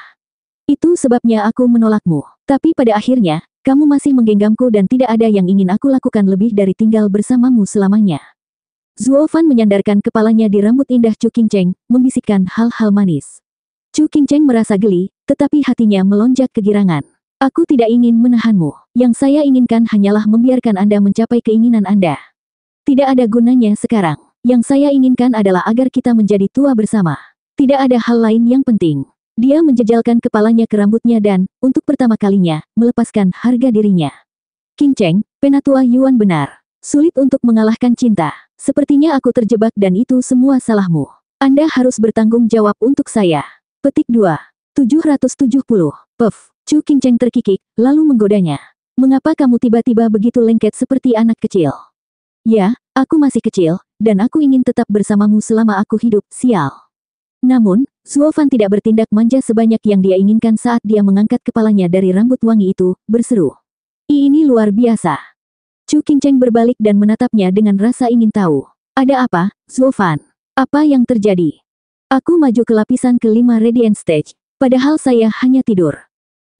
Itu sebabnya aku menolakmu. Tapi pada akhirnya, kamu masih menggenggamku dan tidak ada yang ingin aku lakukan lebih dari tinggal bersamamu selamanya. Zuo Fan menyandarkan kepalanya di rambut indah Chu Qingcheng, membisikkan hal-hal manis. Chu Qingcheng merasa geli, tetapi hatinya melonjak kegirangan. Aku tidak ingin menahanmu. Yang saya inginkan hanyalah membiarkan Anda mencapai keinginan Anda. Tidak ada gunanya sekarang. Yang saya inginkan adalah agar kita menjadi tua bersama. Tidak ada hal lain yang penting. Dia menjejalkan kepalanya ke rambutnya dan, untuk pertama kalinya, melepaskan harga dirinya. Qingcheng, penatua Yuan benar. Sulit untuk mengalahkan cinta. Sepertinya aku terjebak dan itu semua salahmu. Anda harus bertanggung jawab untuk saya. Petik 2. 770. Puff. Chu Qingcheng terkikik, lalu menggodanya. Mengapa kamu tiba-tiba begitu lengket seperti anak kecil? Ya, aku masih kecil, dan aku ingin tetap bersamamu selama aku hidup, sial. Namun, Zuo Fan tidak bertindak manja sebanyak yang dia inginkan saat dia mengangkat kepalanya dari rambut wangi itu, berseru. Ini luar biasa. Chu Qingcheng berbalik dan menatapnya dengan rasa ingin tahu. Ada apa, Zuo Fan? Apa yang terjadi? Aku maju ke lapisan ke-5 Radiant Stage, padahal saya hanya tidur.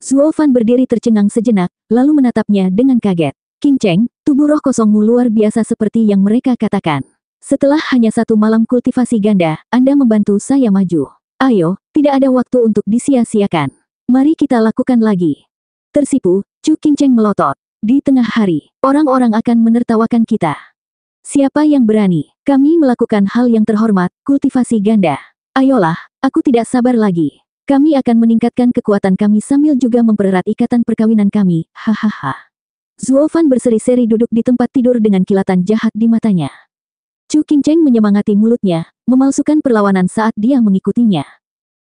Zuo Fan berdiri tercengang sejenak, lalu menatapnya dengan kaget. Qing Cheng, tubuh roh kosongmu luar biasa seperti yang mereka katakan. Setelah hanya 1 malam kultivasi ganda, Anda membantu saya maju. Ayo, tidak ada waktu untuk disia-siakan. Mari kita lakukan lagi. Tersipu, Chu Qing Cheng melotot. Di tengah hari, orang-orang akan menertawakan kita. Siapa yang berani? Kami melakukan hal yang terhormat, kultivasi ganda. Ayolah, aku tidak sabar lagi. Kami akan meningkatkan kekuatan kami sambil juga mempererat ikatan perkawinan kami, hahaha. Zuo Fan berseri-seri duduk di tempat tidur dengan kilatan jahat di matanya. Chu Qing Cheng menyemangati mulutnya, memalsukan perlawanan saat dia mengikutinya.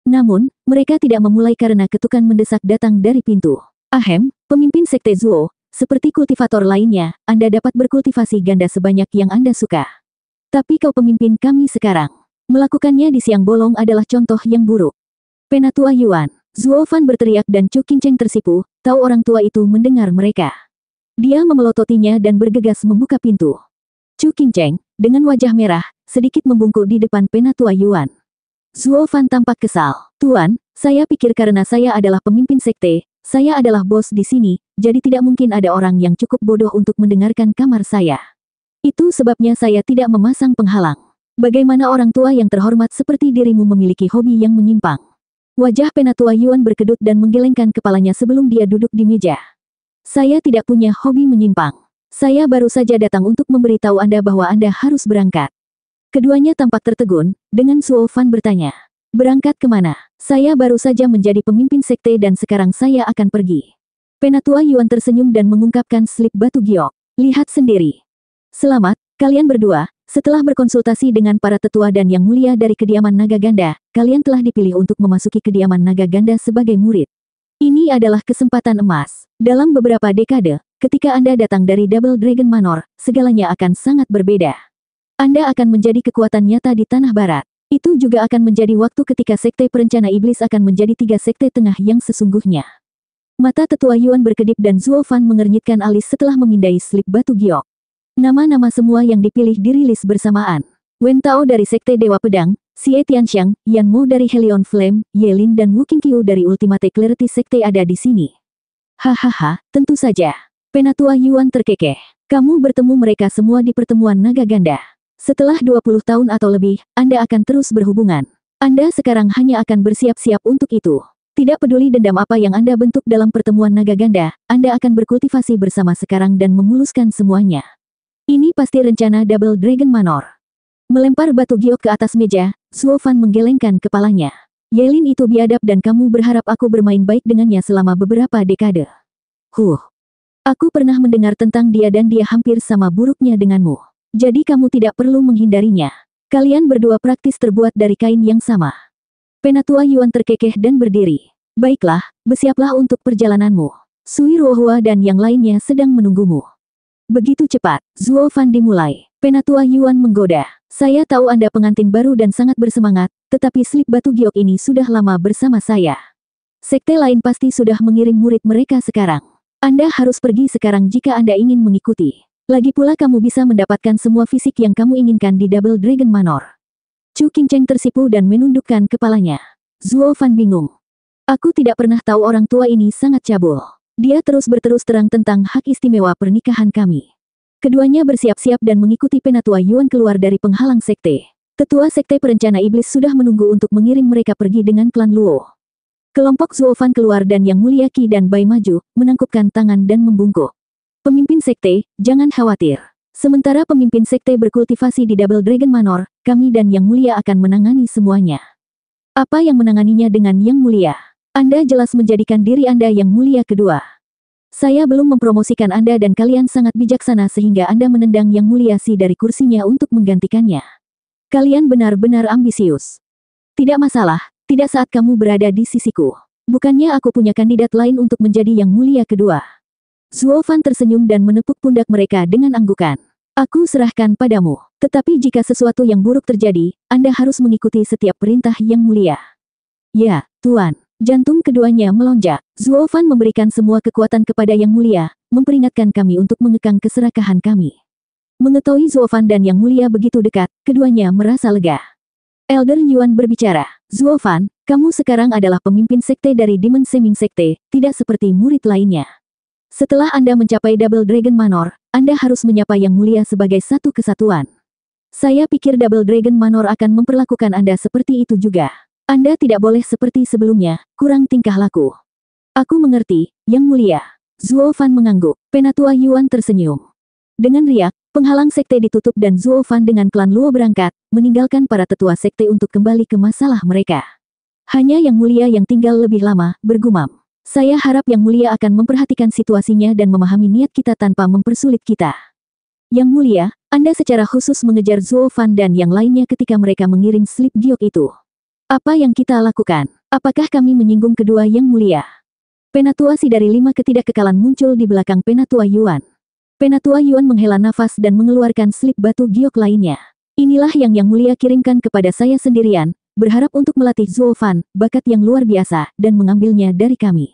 Namun, mereka tidak memulai karena ketukan mendesak datang dari pintu. Ahem, pemimpin sekte Zuo, seperti kultivator lainnya, Anda dapat berkultivasi ganda sebanyak yang Anda suka. Tapi kau pemimpin kami sekarang. Melakukannya di siang bolong adalah contoh yang buruk. Penatua Yuan, Zuo Fan berteriak dan Chu Qing Cheng tersipu, tahu orang tua itu mendengar mereka. Dia memelototinya dan bergegas membuka pintu. Chu Qing Cheng, dengan wajah merah, sedikit membungkuk di depan Penatua Yuan. Zuo Fan tampak kesal. Tuan, saya pikir karena saya adalah pemimpin sekte, saya adalah bos di sini, jadi tidak mungkin ada orang yang cukup bodoh untuk mendengarkan kamar saya. Itu sebabnya saya tidak memasang penghalang. Bagaimana orang tua yang terhormat seperti dirimu memiliki hobi yang menyimpang? Wajah Penatua Yuan berkedut dan menggelengkan kepalanya sebelum dia duduk di meja. Saya tidak punya hobi menyimpang. Saya baru saja datang untuk memberitahu Anda bahwa Anda harus berangkat. Keduanya tampak tertegun, dengan Zuo Fan bertanya. Berangkat kemana? Saya baru saja menjadi pemimpin sekte dan sekarang saya akan pergi. Penatua Yuan tersenyum dan mengungkapkan slip batu giok. Lihat sendiri. Selamat, kalian berdua. Setelah berkonsultasi dengan para tetua dan yang mulia dari kediaman naga ganda, kalian telah dipilih untuk memasuki kediaman naga ganda sebagai murid. Ini adalah kesempatan emas. Dalam beberapa dekade, ketika Anda datang dari Double Dragon Manor, segalanya akan sangat berbeda. Anda akan menjadi kekuatan nyata di tanah barat. Itu juga akan menjadi waktu ketika sekte perencana iblis akan menjadi 3 sekte tengah yang sesungguhnya. Mata tetua Yuan berkedip dan Zuo Fan mengernyitkan alis setelah memindai slip batu giok. Nama-nama semua yang dipilih dirilis bersamaan. Wen Tao dari Sekte Dewa Pedang, Xie Tianxiang, Yan Mo dari Helion Flame, Ye Lin dan Wu Qingqiu dari Ultimate Clarity Sekte ada di sini. Hahaha, tentu saja. Penatua Yuan terkekeh. Kamu bertemu mereka semua di pertemuan naga ganda. Setelah 20 tahun atau lebih, Anda akan terus berhubungan. Anda sekarang hanya akan bersiap-siap untuk itu. Tidak peduli dendam apa yang Anda bentuk dalam pertemuan naga ganda, Anda akan berkultivasi bersama sekarang dan memuluskan semuanya. Ini pasti rencana Double Dragon Manor. Melempar batu giok ke atas meja, Zuo Fan menggelengkan kepalanya. Yelin itu biadab dan kamu berharap aku bermain baik dengannya selama beberapa dekade. Aku pernah mendengar tentang dia dan dia hampir sama buruknya denganmu. Jadi kamu tidak perlu menghindarinya. Kalian berdua praktis terbuat dari kain yang sama. Penatua Yuan terkekeh dan berdiri. Baiklah, bersiaplah untuk perjalananmu. Sui Ruohua dan yang lainnya sedang menunggumu. Begitu cepat, Zuo Fan dimulai. Penatua Yuan menggoda. Saya tahu Anda pengantin baru dan sangat bersemangat, tetapi slip batu giok ini sudah lama bersama saya. Sekte lain pasti sudah mengirim murid mereka sekarang. Anda harus pergi sekarang jika Anda ingin mengikuti. Lagi pula kamu bisa mendapatkan semua fisik yang kamu inginkan di Double Dragon Manor. Chu Qing Cheng tersipu dan menundukkan kepalanya. Zuo Fan bingung. Aku tidak pernah tahu orang tua ini sangat cabul. Dia terus berterus terang tentang hak istimewa pernikahan kami. Keduanya bersiap-siap dan mengikuti Penatua Yuan keluar dari penghalang sekte. Tetua sekte perencana iblis sudah menunggu untuk mengirim mereka pergi dengan klan Luo. Kelompok Zuo Fan keluar dan Yang Mulia Qi dan Bai maju, menangkupkan tangan dan membungkuk. Pemimpin sekte, jangan khawatir. Sementara pemimpin sekte berkultivasi di Double Dragon Manor, kami dan Yang Mulia akan menangani semuanya. Apa yang menanganinya dengan Yang Mulia? Anda jelas menjadikan diri Anda yang mulia kedua. Saya belum mempromosikan Anda dan kalian sangat bijaksana sehingga Anda menendang Yang Mulia Si dari kursinya untuk menggantikannya. Kalian benar-benar ambisius. Tidak masalah, tidak saat kamu berada di sisiku. Bukannya aku punya kandidat lain untuk menjadi Yang Mulia kedua. Zuo Fan tersenyum dan menepuk pundak mereka dengan anggukan. Aku serahkan padamu. Tetapi jika sesuatu yang buruk terjadi, Anda harus mengikuti setiap perintah Yang Mulia. Ya, Tuan. Jantung keduanya melonjak. Zuo Fan memberikan semua kekuatan kepada Yang Mulia, memperingatkan kami untuk mengekang keserakahan kami. Mengetahui Zuo Fan dan Yang Mulia begitu dekat, keduanya merasa lega. Elder Yuan berbicara, Zuo Fan, kamu sekarang adalah pemimpin sekte dari Demon Seming Sekte, tidak seperti murid lainnya. Setelah Anda mencapai Double Dragon Manor, Anda harus menyapa Yang Mulia sebagai satu kesatuan. Saya pikir Double Dragon Manor akan memperlakukan Anda seperti itu juga. Anda tidak boleh seperti sebelumnya, kurang tingkah laku. Aku mengerti, Yang Mulia. Zuo Fan mengangguk. Penatua Yuan tersenyum. Dengan riak, penghalang sekte ditutup dan Zuo Fan dengan klan Luo berangkat, meninggalkan para tetua sekte untuk kembali ke masalah mereka. Hanya Yang Mulia yang tinggal lebih lama, bergumam. Saya harap Yang Mulia akan memperhatikan situasinya dan memahami niat kita tanpa mempersulit kita. Yang Mulia, Anda secara khusus mengejar Zuo Fan dan yang lainnya ketika mereka mengirim slip giok itu. Apa yang kita lakukan? Apakah kami menyinggung kedua Yang Mulia? Penatua Si dari 5 ketidakkekalan muncul di belakang Penatua Yuan. Penatua Yuan menghela nafas dan mengeluarkan slip batu giok lainnya. Inilah yang Yang Mulia kirimkan kepada saya sendirian, berharap untuk melatih Zuo Fan, bakat yang luar biasa, dan mengambilnya dari kami.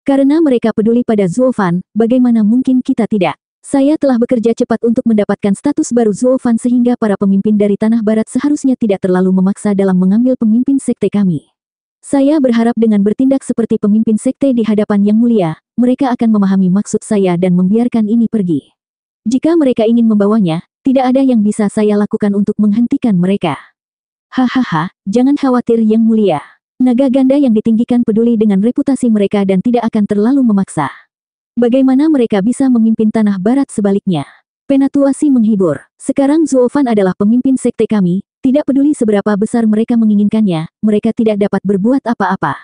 Karena mereka peduli pada Zuo Fan, bagaimana mungkin kita tidak? Saya telah bekerja cepat untuk mendapatkan status baru Zuo Fan sehingga para pemimpin dari Tanah Barat seharusnya tidak terlalu memaksa dalam mengambil pemimpin sekte kami. Saya berharap dengan bertindak seperti pemimpin sekte di hadapan Yang Mulia, mereka akan memahami maksud saya dan membiarkan ini pergi. Jika mereka ingin membawanya, tidak ada yang bisa saya lakukan untuk menghentikan mereka. Hahaha, jangan khawatir Yang Mulia. Naga ganda yang ditinggikan peduli dengan reputasi mereka dan tidak akan terlalu memaksa. Bagaimana mereka bisa memimpin Tanah Barat sebaliknya? Penatua Si menghibur. Sekarang Zuo Fan adalah pemimpin sekte kami, tidak peduli seberapa besar mereka menginginkannya, mereka tidak dapat berbuat apa-apa.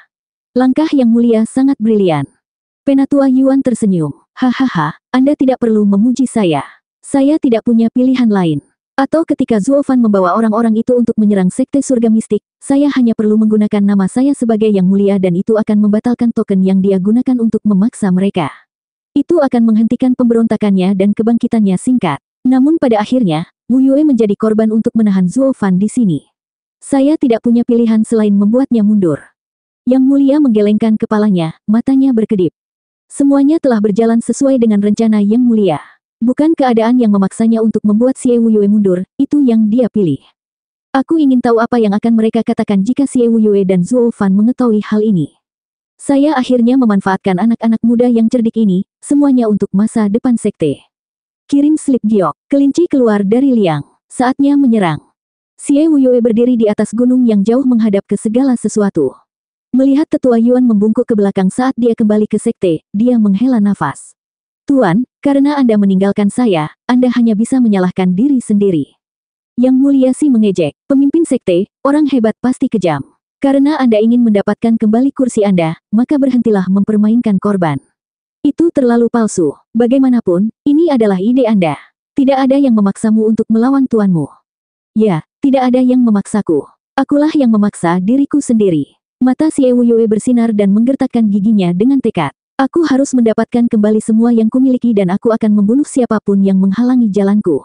Langkah Yang Mulia sangat brilian. Penatua Yuan tersenyum. Hahaha, Anda tidak perlu memuji saya. Saya tidak punya pilihan lain. Atau ketika Zuo Fan membawa orang-orang itu untuk menyerang sekte surga mistik, saya hanya perlu menggunakan nama saya sebagai Yang Mulia dan itu akan membatalkan token yang dia gunakan untuk memaksa mereka. Itu akan menghentikan pemberontakannya dan kebangkitannya singkat. Namun pada akhirnya, Wu Yue menjadi korban untuk menahan Zuo Fan di sini. Saya tidak punya pilihan selain membuatnya mundur. Yang Mulia menggelengkan kepalanya, matanya berkedip. Semuanya telah berjalan sesuai dengan rencana Yang Mulia. Bukan keadaan yang memaksanya untuk membuat Xie Wu Yue mundur, itu yang dia pilih. Aku ingin tahu apa yang akan mereka katakan jika Xie Wu Yue dan Zuo Fan mengetahui hal ini. Saya akhirnya memanfaatkan anak-anak muda yang cerdik ini, semuanya untuk masa depan sekte. Kirim slip giok, kelinci keluar dari liang, saatnya menyerang. Xie Wu Yue berdiri di atas gunung yang jauh menghadap ke segala sesuatu. Melihat tetua Yuan membungkuk ke belakang saat dia kembali ke sekte, dia menghela nafas. Tuan, karena Anda meninggalkan saya, Anda hanya bisa menyalahkan diri sendiri. Yang Mulia Si mengejek, pemimpin sekte, orang hebat pasti kejam. Karena Anda ingin mendapatkan kembali kursi Anda, maka berhentilah mempermainkan korban. Itu terlalu palsu. Bagaimanapun, ini adalah ide Anda. Tidak ada yang memaksamu untuk melawan tuanmu. Ya, tidak ada yang memaksaku. Akulah yang memaksa diriku sendiri. Mata Xie Wu Yue bersinar dan menggertakkan giginya dengan tekad. Aku harus mendapatkan kembali semua yang kumiliki dan aku akan membunuh siapapun yang menghalangi jalanku.